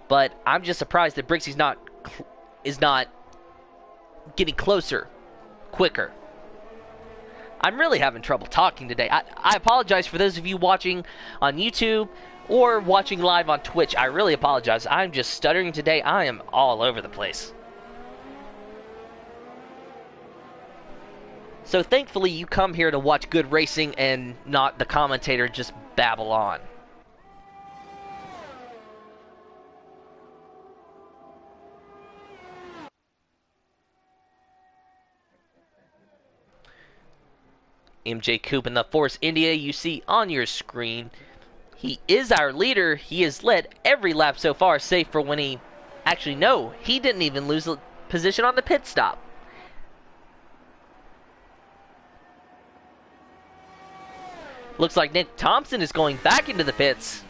But I'm just surprised that Briggsy's is not getting closer, quicker. I'm really having trouble talking today. I apologize for those of you watching on YouTube or watching live on Twitch. I really apologize. I'm just stuttering today. I am all over the place. So thankfully you come here to watch good racing and not the commentator just babble on. MJ Coop in the Force India, you see on your screen. He is our leader. He has led every lap so far, save for when he... Actually, no. He didn't even lose a position on the pit stop. Looks like Nick Thompson is going back into the pits.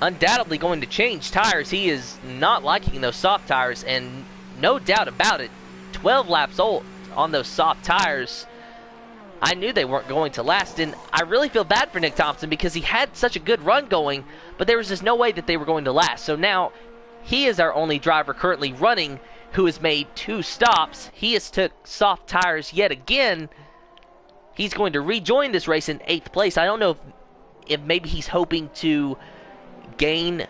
Undoubtedly going to change tires. He is not liking those soft tires, and no doubt about it, 12 laps old on those soft tires. I knew they weren't going to last, and I really feel bad for Nick Thompson because he had such a good run going, but there was just no way that they were going to last. So now he is our only driver currently running who has made 2 stops. He has took soft tires yet again. He's going to rejoin this race in 8th place. I don't know if maybe he's hoping to gain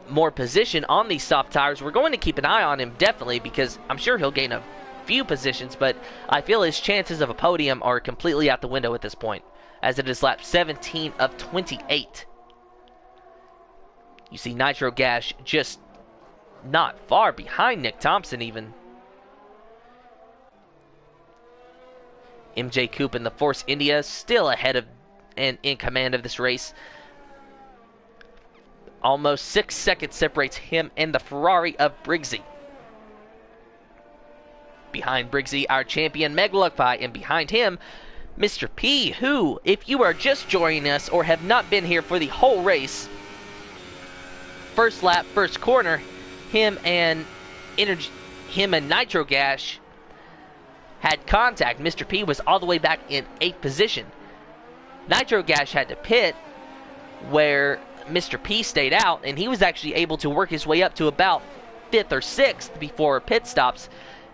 more position on these soft tires. We're going to keep an eye on him definitely because I'm sure he'll gain a few positions, but I feel his chances of a podium are completely out the window at this point, as it is lap 17 of 28. You see Nitro Gash just not far behind Nick Thompson even. MJ Coop in the Force India still ahead of and in command of this race. Almost 6 seconds separates him and the Ferrari of Briggsy. Behind Briggsy, our champion Meg Luckpie, and behind him, Mr. P, who, if you are just joining us or have not been here for the whole race, first lap, first corner, him and Nitro Gash had contact. Mr. P was all the way back in 8th position. Nitro Gash had to pit where Mr. P stayed out, and he was actually able to work his way up to about 5th or 6th before pit stops.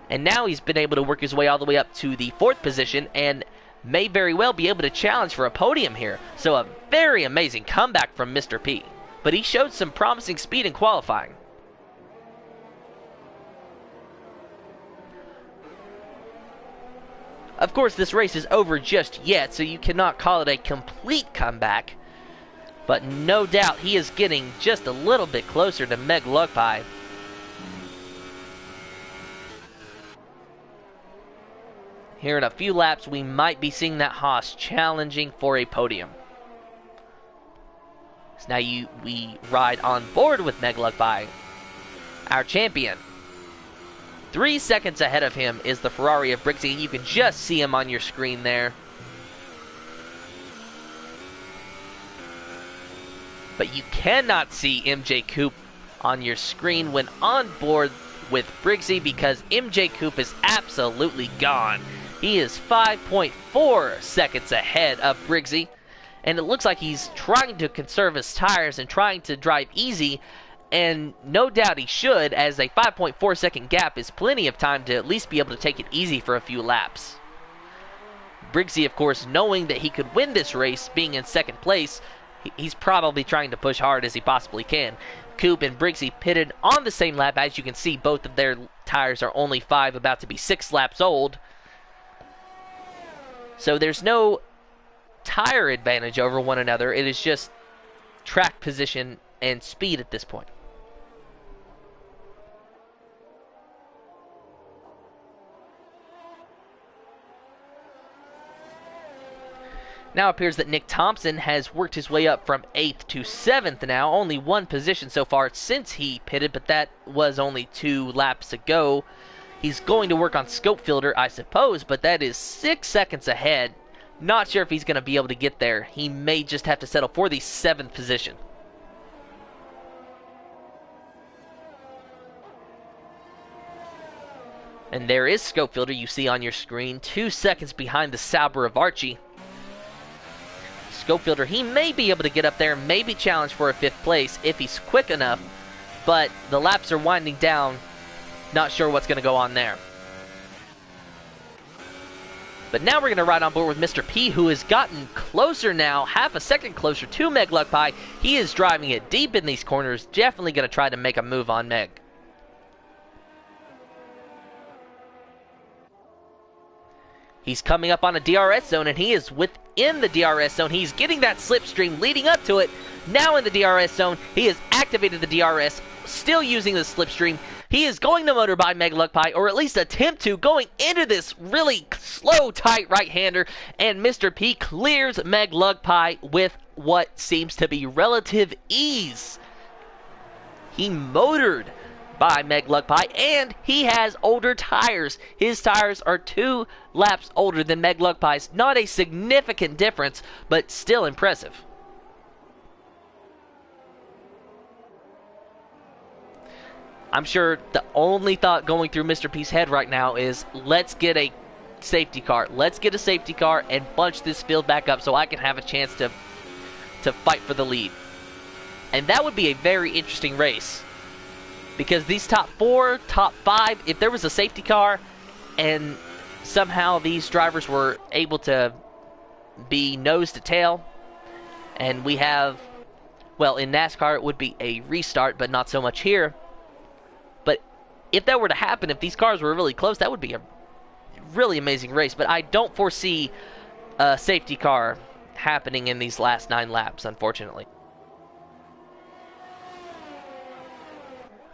And now he's been able to work his way all the way up to the 4th position and may very well be able to challenge for a podium here. So a very amazing comeback from Mr. P. But he showed some promising speed in qualifying. Of course, this race is over just yet, so you cannot call it a complete comeback. But no doubt he is getting just a little bit closer to Meg Luckpie. Here in a few laps, we might be seeing that Haas challenging for a podium. So now we ride on board with Meg Luckpie, our champion. 3 seconds ahead of him is the Ferrari of Briggsy, and you can just see him on your screen there. But you cannot see MJ Coop on your screen when on board with Briggsy because MJ Coop is absolutely gone. He is 5.4 seconds ahead of Briggsy, and it looks like he's trying to conserve his tires and trying to drive easy, and no doubt he should, as a 5.4 second gap is plenty of time to at least be able to take it easy for a few laps. Briggsy, of course, knowing that he could win this race, being in 2nd place, He's probably trying to push hard as he possibly can. Coop and Briggsy pitted on the same lap. As you can see, both of their tires are only 5, about to be 6 laps old. So there's no tire advantage over one another. It is just track position and speed at this point. Now it appears that Nick Thompson has worked his way up from 8th to 7th now. Only one position so far since he pitted, but that was only 2 laps ago. He's going to work on scope filter, I suppose, but that is 6 seconds ahead. Not sure if he's going to be able to get there. He may just have to settle for the 7th position. And there is scope filter you see on your screen, 2 seconds behind the Sauber of Archie. Scope filter, he may be able to get up there, maybe challenge for a 5th place if he's quick enough, but the laps are winding down. Not sure what's going to go on there. But now we're going to ride on board with Mr. P, who has gotten closer now, half a second closer to Meg Luckpie. He is driving it deep in these corners, definitely going to try to make a move on Meg. He's coming up on a DRS zone, and he is within the DRS zone. He's getting that slipstream leading up to it. Now in the DRS zone, he has activated the DRS, still using the slipstream. He is going to motor by Meg Luckpie, or at least attempt to, going into this really slow, tight right-hander, and Mr. P clears Meg Luckpie with what seems to be relative ease. He motored by Meg Luckpie, and he has older tires. His tires are 2 laps older than Meg Luckpie's. Not a significant difference, but still impressive. I'm sure the only thought going through Mr. P's head right now is, let's get a safety car. Let's get a safety car and bunch this field back up so I can have a chance to fight for the lead. And that would be a very interesting race. Because these top 4, top 5, if there was a safety car and somehow these drivers were able to be nose to tail, and we have, well, in NASCAR it would be a restart, but not so much here. But if that were to happen, if these cars were really close, that would be a really amazing race. But I don't foresee a safety car happening in these last 9 laps, unfortunately.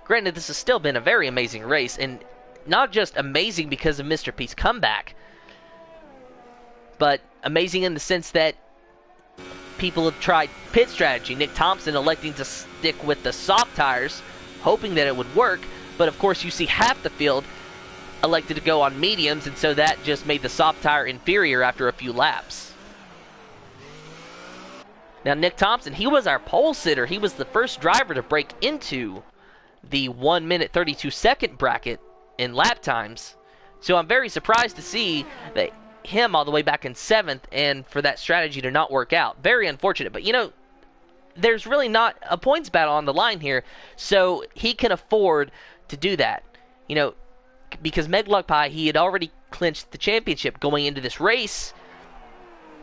Granted, this has still been a very amazing race, and not just amazing because of Mr. P's comeback, but amazing in the sense that people have tried pit strategy. Nick Thompson electing to stick with the soft tires, hoping that it would work, but of course you see half the field elected to go on mediums, and so that just made the soft tire inferior after a few laps. Now Nick Thompson, he was our pole sitter. He was the first driver to break into the 1 minute 32 second bracket in lap times. So I'm very surprised to see that him all the way back in 7th, and for that strategy to not work out. Very unfortunate, but you know, there's really not a points battle on the line here, so he can afford to do that. You know, because Meg Luckpie, he had already clinched the championship going into this race.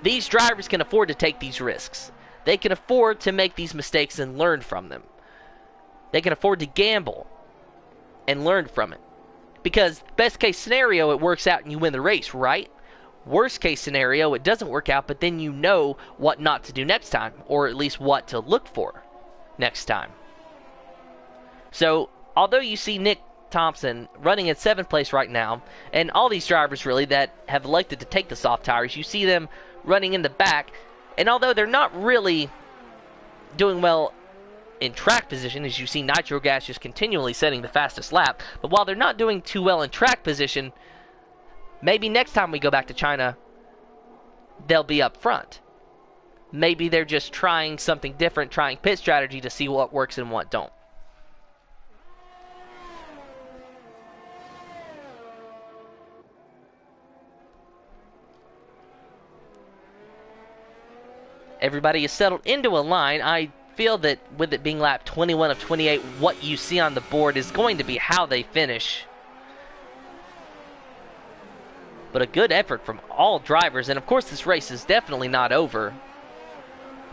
These drivers can afford to take these risks. They can afford to make these mistakes and learn from them. They can afford to gamble and learn from it. Because best case scenario, it works out and you win the race, right? Worst case scenario, it doesn't work out, but then you know what not to do next time, or at least what to look for next time. So, although you see Nick Thompson running in 7th place right now, and all these drivers really that have elected to take the soft tires, you see them running in the back, and although they're not really doing well in track position, as you see Nitro Gas just continually setting the fastest lap, but while they're not doing too well in track position, maybe next time we go back to China, they'll be up front. Maybe they're just trying something different, trying pit strategy to see what works and what don't. Everybody is settled into a line. I feel that with it being lap 21 of 28, what you see on the board is going to be how they finish. But a good effort from all drivers, and of course this race is definitely not over.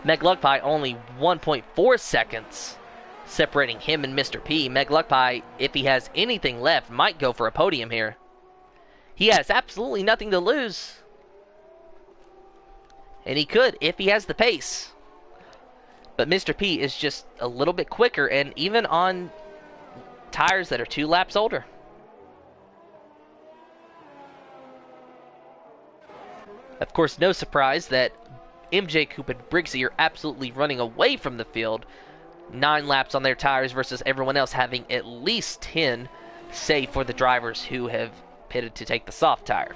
Meglugpie only 1.4 seconds separating him and Mr. P. Meglugpie, if he has anything left, might go for a podium here. He has absolutely nothing to lose. And he could if he has the pace. But Mr. P is just a little bit quicker, and even on tires that are 2 laps older. Of course, no surprise that MJ, Coop, and Briggsy are absolutely running away from the field. 9 laps on their tires versus everyone else having at least 10, save for the drivers who have pitted to take the soft tire.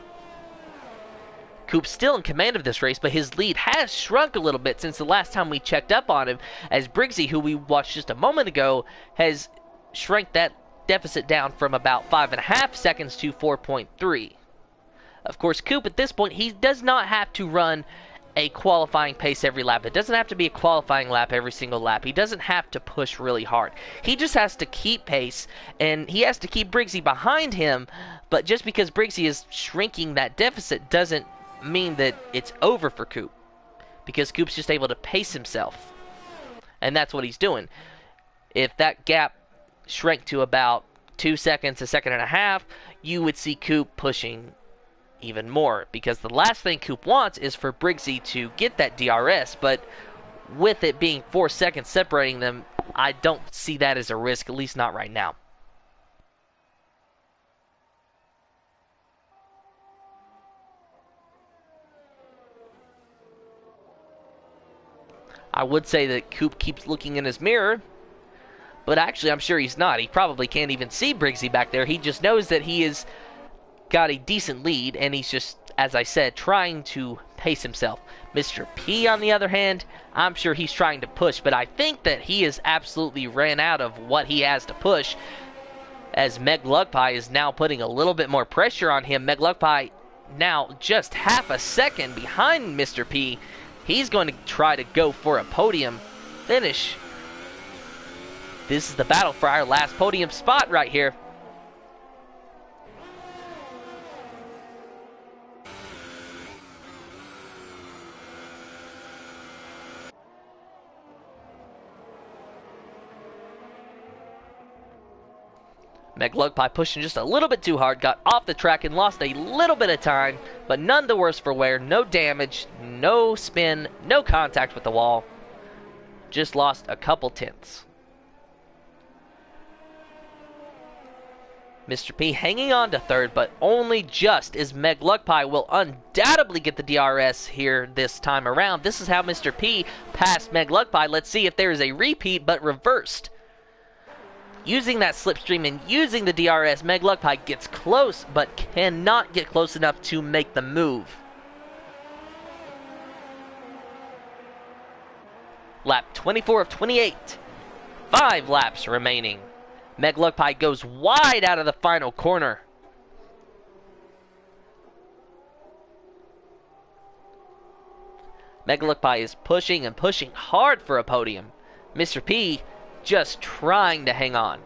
Coop's still in command of this race, but his lead has shrunk a little bit since the last time we checked up on him, as Briggsy, who we watched just a moment ago, has shrank that deficit down from about 5.5 seconds to 4.3. Of course, Coop, at this point, he does not have to run a qualifying pace every lap. It doesn't have to be a qualifying lap every single lap. He doesn't have to push really hard. He just has to keep pace, and he has to keep Briggsy behind him, but just because Briggsy is shrinking that deficit doesn't mean that it's over for Coop, because Coop's just able to pace himself, and that's what he's doing. If that gap shrank to about 2 seconds, 1.5 seconds, you would see Coop pushing even more, because the last thing Coop wants is for Briggsy to get that DRS, but with it being 4 seconds separating them, I don't see that as a risk, at least not right now. I would say that Coop keeps looking in his mirror, but actually I'm sure he's not. He probably can't even see Briggsy back there. He just knows that he has got a decent lead, and he's just, as I said, trying to pace himself. Mr. P, on the other hand, I'm sure he's trying to push, but I think that he has absolutely ran out of what he has to push, as Meglugpie is now putting a little bit more pressure on him. Meglugpie now just 0.5 second behind Mr. P. He's going to try to go for a podium finish. This is the battle for our last podium spot right here. Meglugpie pushing just a little bit too hard, got off the track and lost a little bit of time, but none the worse for wear. No damage, no spin, no contact with the wall. Just lost a couple tenths. Mr. P hanging on to third, but only just, as Meglugpie will undoubtedly get the DRS here this time around. This is how Mr. P passed Meglugpie. Let's see if there is a repeat, but reversed. Using that slipstream and using the DRS, Meglugpie gets close, but cannot get close enough to make the move. Lap 24 of 28. 5 laps remaining. Meglugpie goes wide out of the final corner. Meglugpie is pushing and pushing hard for a podium. Mr. P just trying to hang on.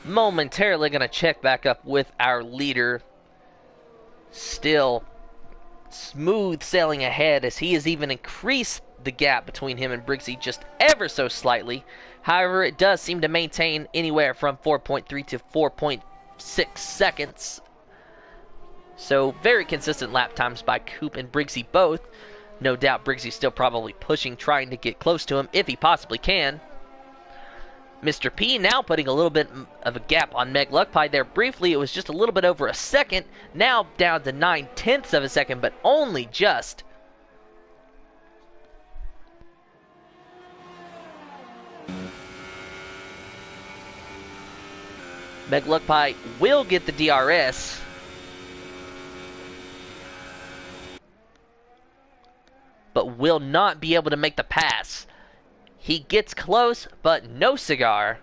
Momentarily going to check back up with our leader. Still smooth sailing ahead, as he has even increased the gap between him and Briggsy just ever so slightly. However, it does seem to maintain anywhere from 4.3 to 4.6 seconds. So very consistent lap times by Coop and Briggsy both. No doubt Briggsy's still probably pushing, trying to get close to him if he possibly can. Mr. P now putting a little bit of a gap on Meglugpie there briefly. It was just a little bit over a second. Now down to 9/10 of a second, but only just. Meglugpie will get the DRS. But will not be able to make the pass. He gets close, but no cigar.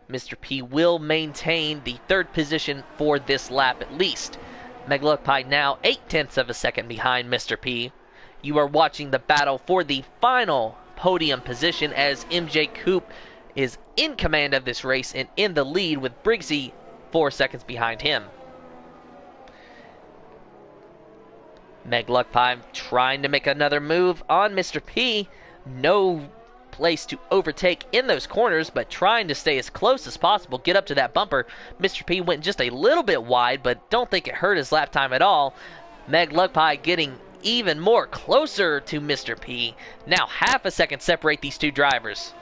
Mr. P will maintain the third position for this lap at least. Meglugpie now 0.8 of a second behind Mr. P. You are watching the battle for the final podium position as MJ Coupe is in command of this race and in the lead with Briggsy 4 seconds behind him. Meg Luckpie trying to make another move on Mr. P. No place to overtake in those corners, but trying to stay as close as possible, get up to that bumper. Mr. P went just a little bit wide, but don't think it hurt his lap time at all. Meg Luckpie getting even more closer to Mr. P. Now half a second separate these two drivers.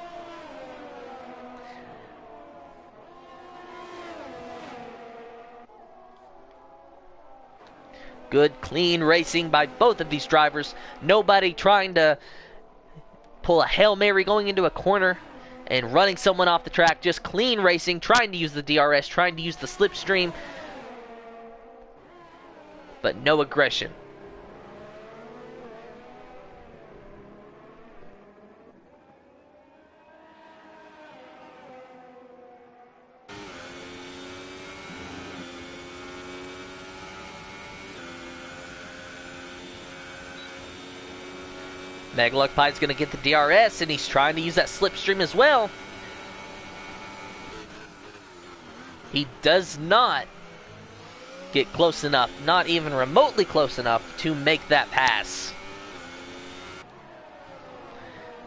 Good, clean racing by both of these drivers. Nobody trying to pull a Hail Mary going into a corner and running someone off the track. Just clean racing, trying to use the DRS, trying to use the slipstream, but no aggression. Meg Luckpie's going to get the DRS, and he's trying to use that slipstream as well. He does not get close enough, not even remotely close enough, to make that pass.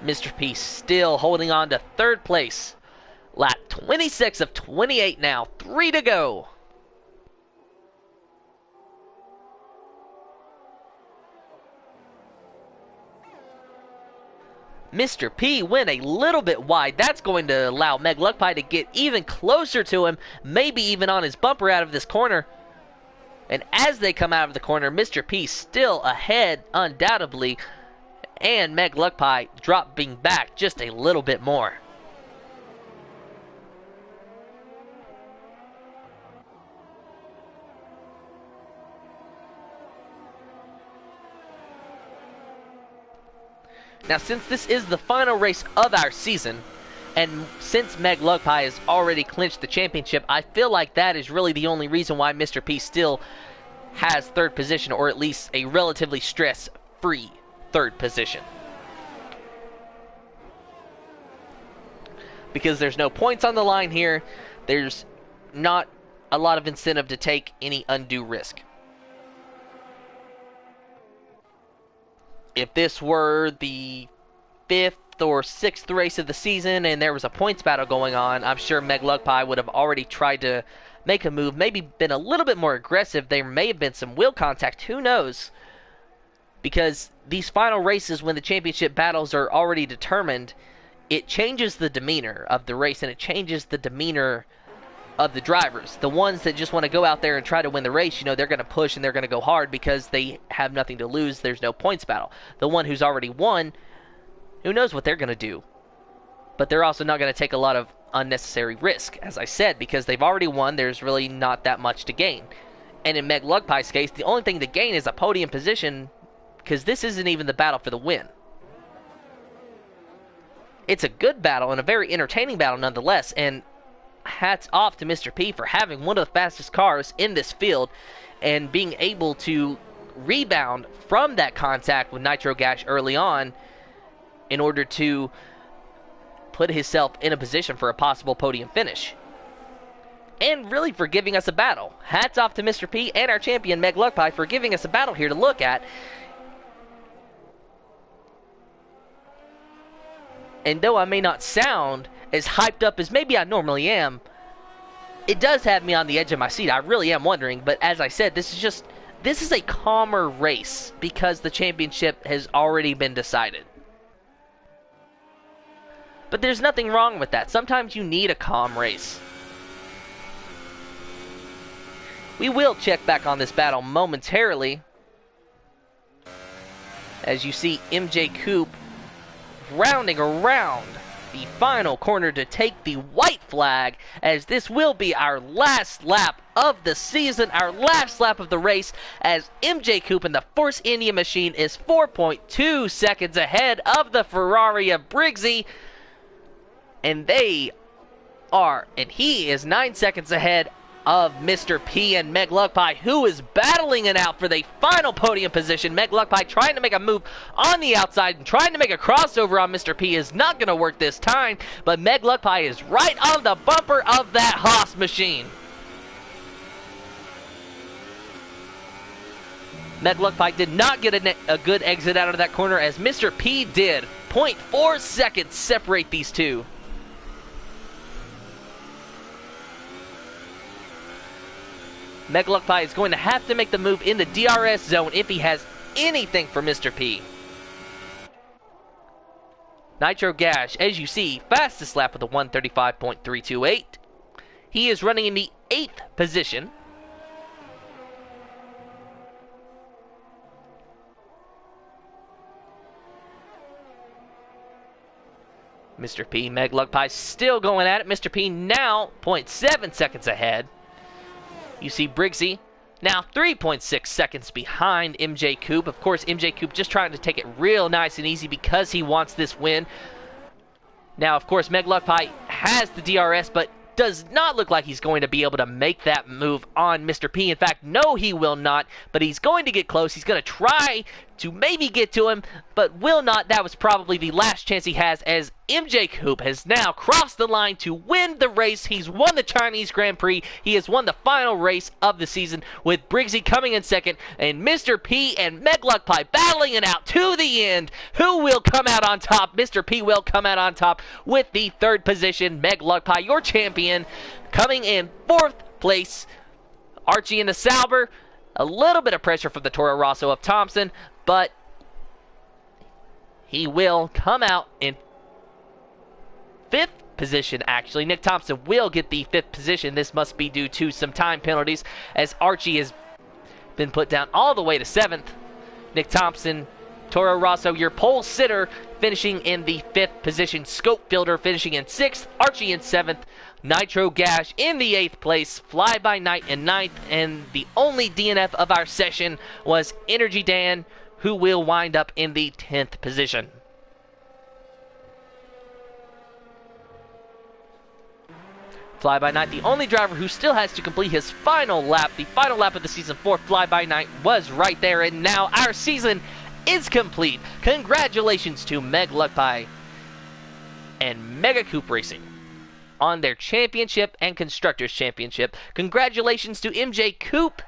Mr. P still holding on to third place. Lap 26 of 28 now, 3 to go. Mr. P went a little bit wide. That's going to allow Meg Luckpie to get even closer to him, maybe even on his bumper out of this corner. And as they come out of the corner, Mr. P still ahead, undoubtedly, and Meg Luckpie dropping back just a little bit more. Now, since this is the final race of our season, and since Meg Luckpie has already clinched the championship, I feel like that is really the only reason why Mr. P still has third position, or at least a relatively stress-free third position. Because there's no points on the line here, there's not a lot of incentive to take any undue risk. If this were the 5th or 6th race of the season and there was a points battle going on, I'm sure Meg Luckpie would have already tried to make a move, maybe been a little bit more aggressive. There may have been some wheel contact, who knows? Because these final races, when the championship battles are already determined, it changes the demeanor of the race and it changes the demeanor of the drivers. The ones that just want to go out there and try to win the race, you know, they're going to push and they're going to go hard because they have nothing to lose. There's no points battle. The one who's already won, who knows what they're going to do. But they're also not going to take a lot of unnecessary risk, as I said, because they've already won. There's really not that much to gain. And in Meg Luckpie's case, the only thing to gain is a podium position, because this isn't even the battle for the win. It's a good battle and a very entertaining battle nonetheless, and hats off to Mr. P for having one of the fastest cars in this field and being able to rebound from that contact with Nitro Gash early on in order to put himself in a position for a possible podium finish. And really for giving us a battle. Hats off to Mr. P and our champion Meg Luckpie for giving us a battle here to look at. And though I may not sound as hyped up as maybe I normally am, it does have me on the edge of my seat. I really am wondering, but as I said, this is a calmer race because the championship has already been decided. But there's nothing wrong with that. Sometimes you need a calm race. We will check back on this battle momentarily. As you see MJ Coupe rounding around the final corner to take the white flag, as this will be our last lap of the season, our last lap of the race, as MJ Coupe in the Force India machine is 4.2 seconds ahead of the Ferrari of Briggsy, and he is 9 seconds ahead of Mr. P and Meg Luckpie, who is battling it out for the final podium position. Meg Luckpie trying to make a move on the outside and trying to make a crossover on Mr. P is not going to work this time, but Meg Luckpie is right on the bumper of that Haas machine. Meg Luckpie did not get a good exit out of that corner, as Mr. P did. 0.4 seconds separate these two. Meg Luckpie is going to have to make the move in the DRS zone if he has anything for Mr. P. Nitro Gash, as you see, fastest lap with a 1:35.328. He is running in the 8th position. Mr. P, Meg Luckpie still going at it. Mr. P now 0.7 seconds ahead. You see Briggsy now 3.6 seconds behind MJ Coop. Of course, MJ Coop just trying to take it real nice and easy because he wants this win. Now, of course, Meg Luckpie has the DRS, but does not look like he's going to be able to make that move on Mr. P. In fact, no, he will not, but he's going to get close. He's going to try to maybe get to him, but will not. That was probably the last chance he has, as MJ Coop has now crossed the line to win the race. He's won the Chinese Grand Prix. He has won the final race of the season, with Briggsy coming in second, and Mr. P and Meg Luckpie battling it out to the end. Who will come out on top? Mr. P will come out on top with the 3rd position. Meg Luckpie, your champion, coming in 4th place. Archie in the Sauber. A little bit of pressure from the Toro Rosso of Thompson, but he will come out in 5th position, actually. Nick Thompson will get the 5th position. This must be due to some time penalties, as Archie has been put down all the way to 7th. Nick Thompson, Toro Rosso, your pole sitter, finishing in the 5th position. Scope Fielder finishing in 6th. Archie in 7th. Nitro Gash in the 8th place. Fly By Night in 9th. And the only DNF of our session was Energy Dan, who will wind up in the 10th position. Fly By Night, the only driver who still has to complete his final lap. The final lap of the season for Fly By Night was right there, and now our season is complete. Congratulations to Meg Luckpie and Mega Coupe Racing on their championship and Constructors Championship. Congratulations to MJ Coupe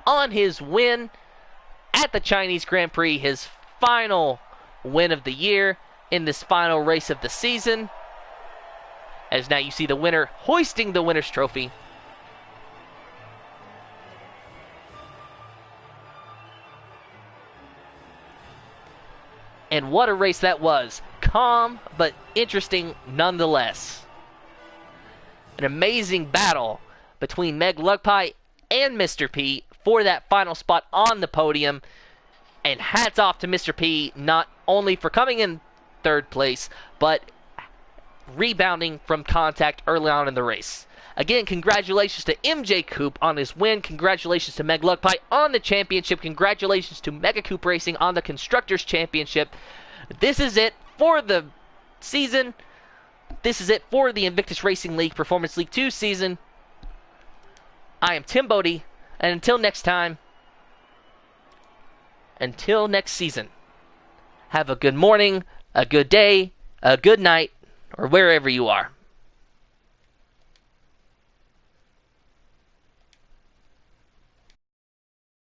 on his win at the Chinese Grand Prix, his final win of the year in this final race of the season. As now you see the winner hoisting the winner's trophy. And what a race that was. Calm, but interesting nonetheless. An amazing battle between Meg Luckpie and Mr. P for that final spot on the podium. And hats off to Mr. P, not only for coming in 3rd place, but rebounding from contact early on in the race. Again, congratulations to MJ Coupe on his win. Congratulations to Meg Luckpie on the championship. Congratulations to Mega Coupe Racing on the Constructors Championship. This is it for the season. This is it for the Invictus Racing League Performance League 2 season. I am Tim Bodie, and until next time, until next season, have a good morning, a good day, a good night, or wherever you are.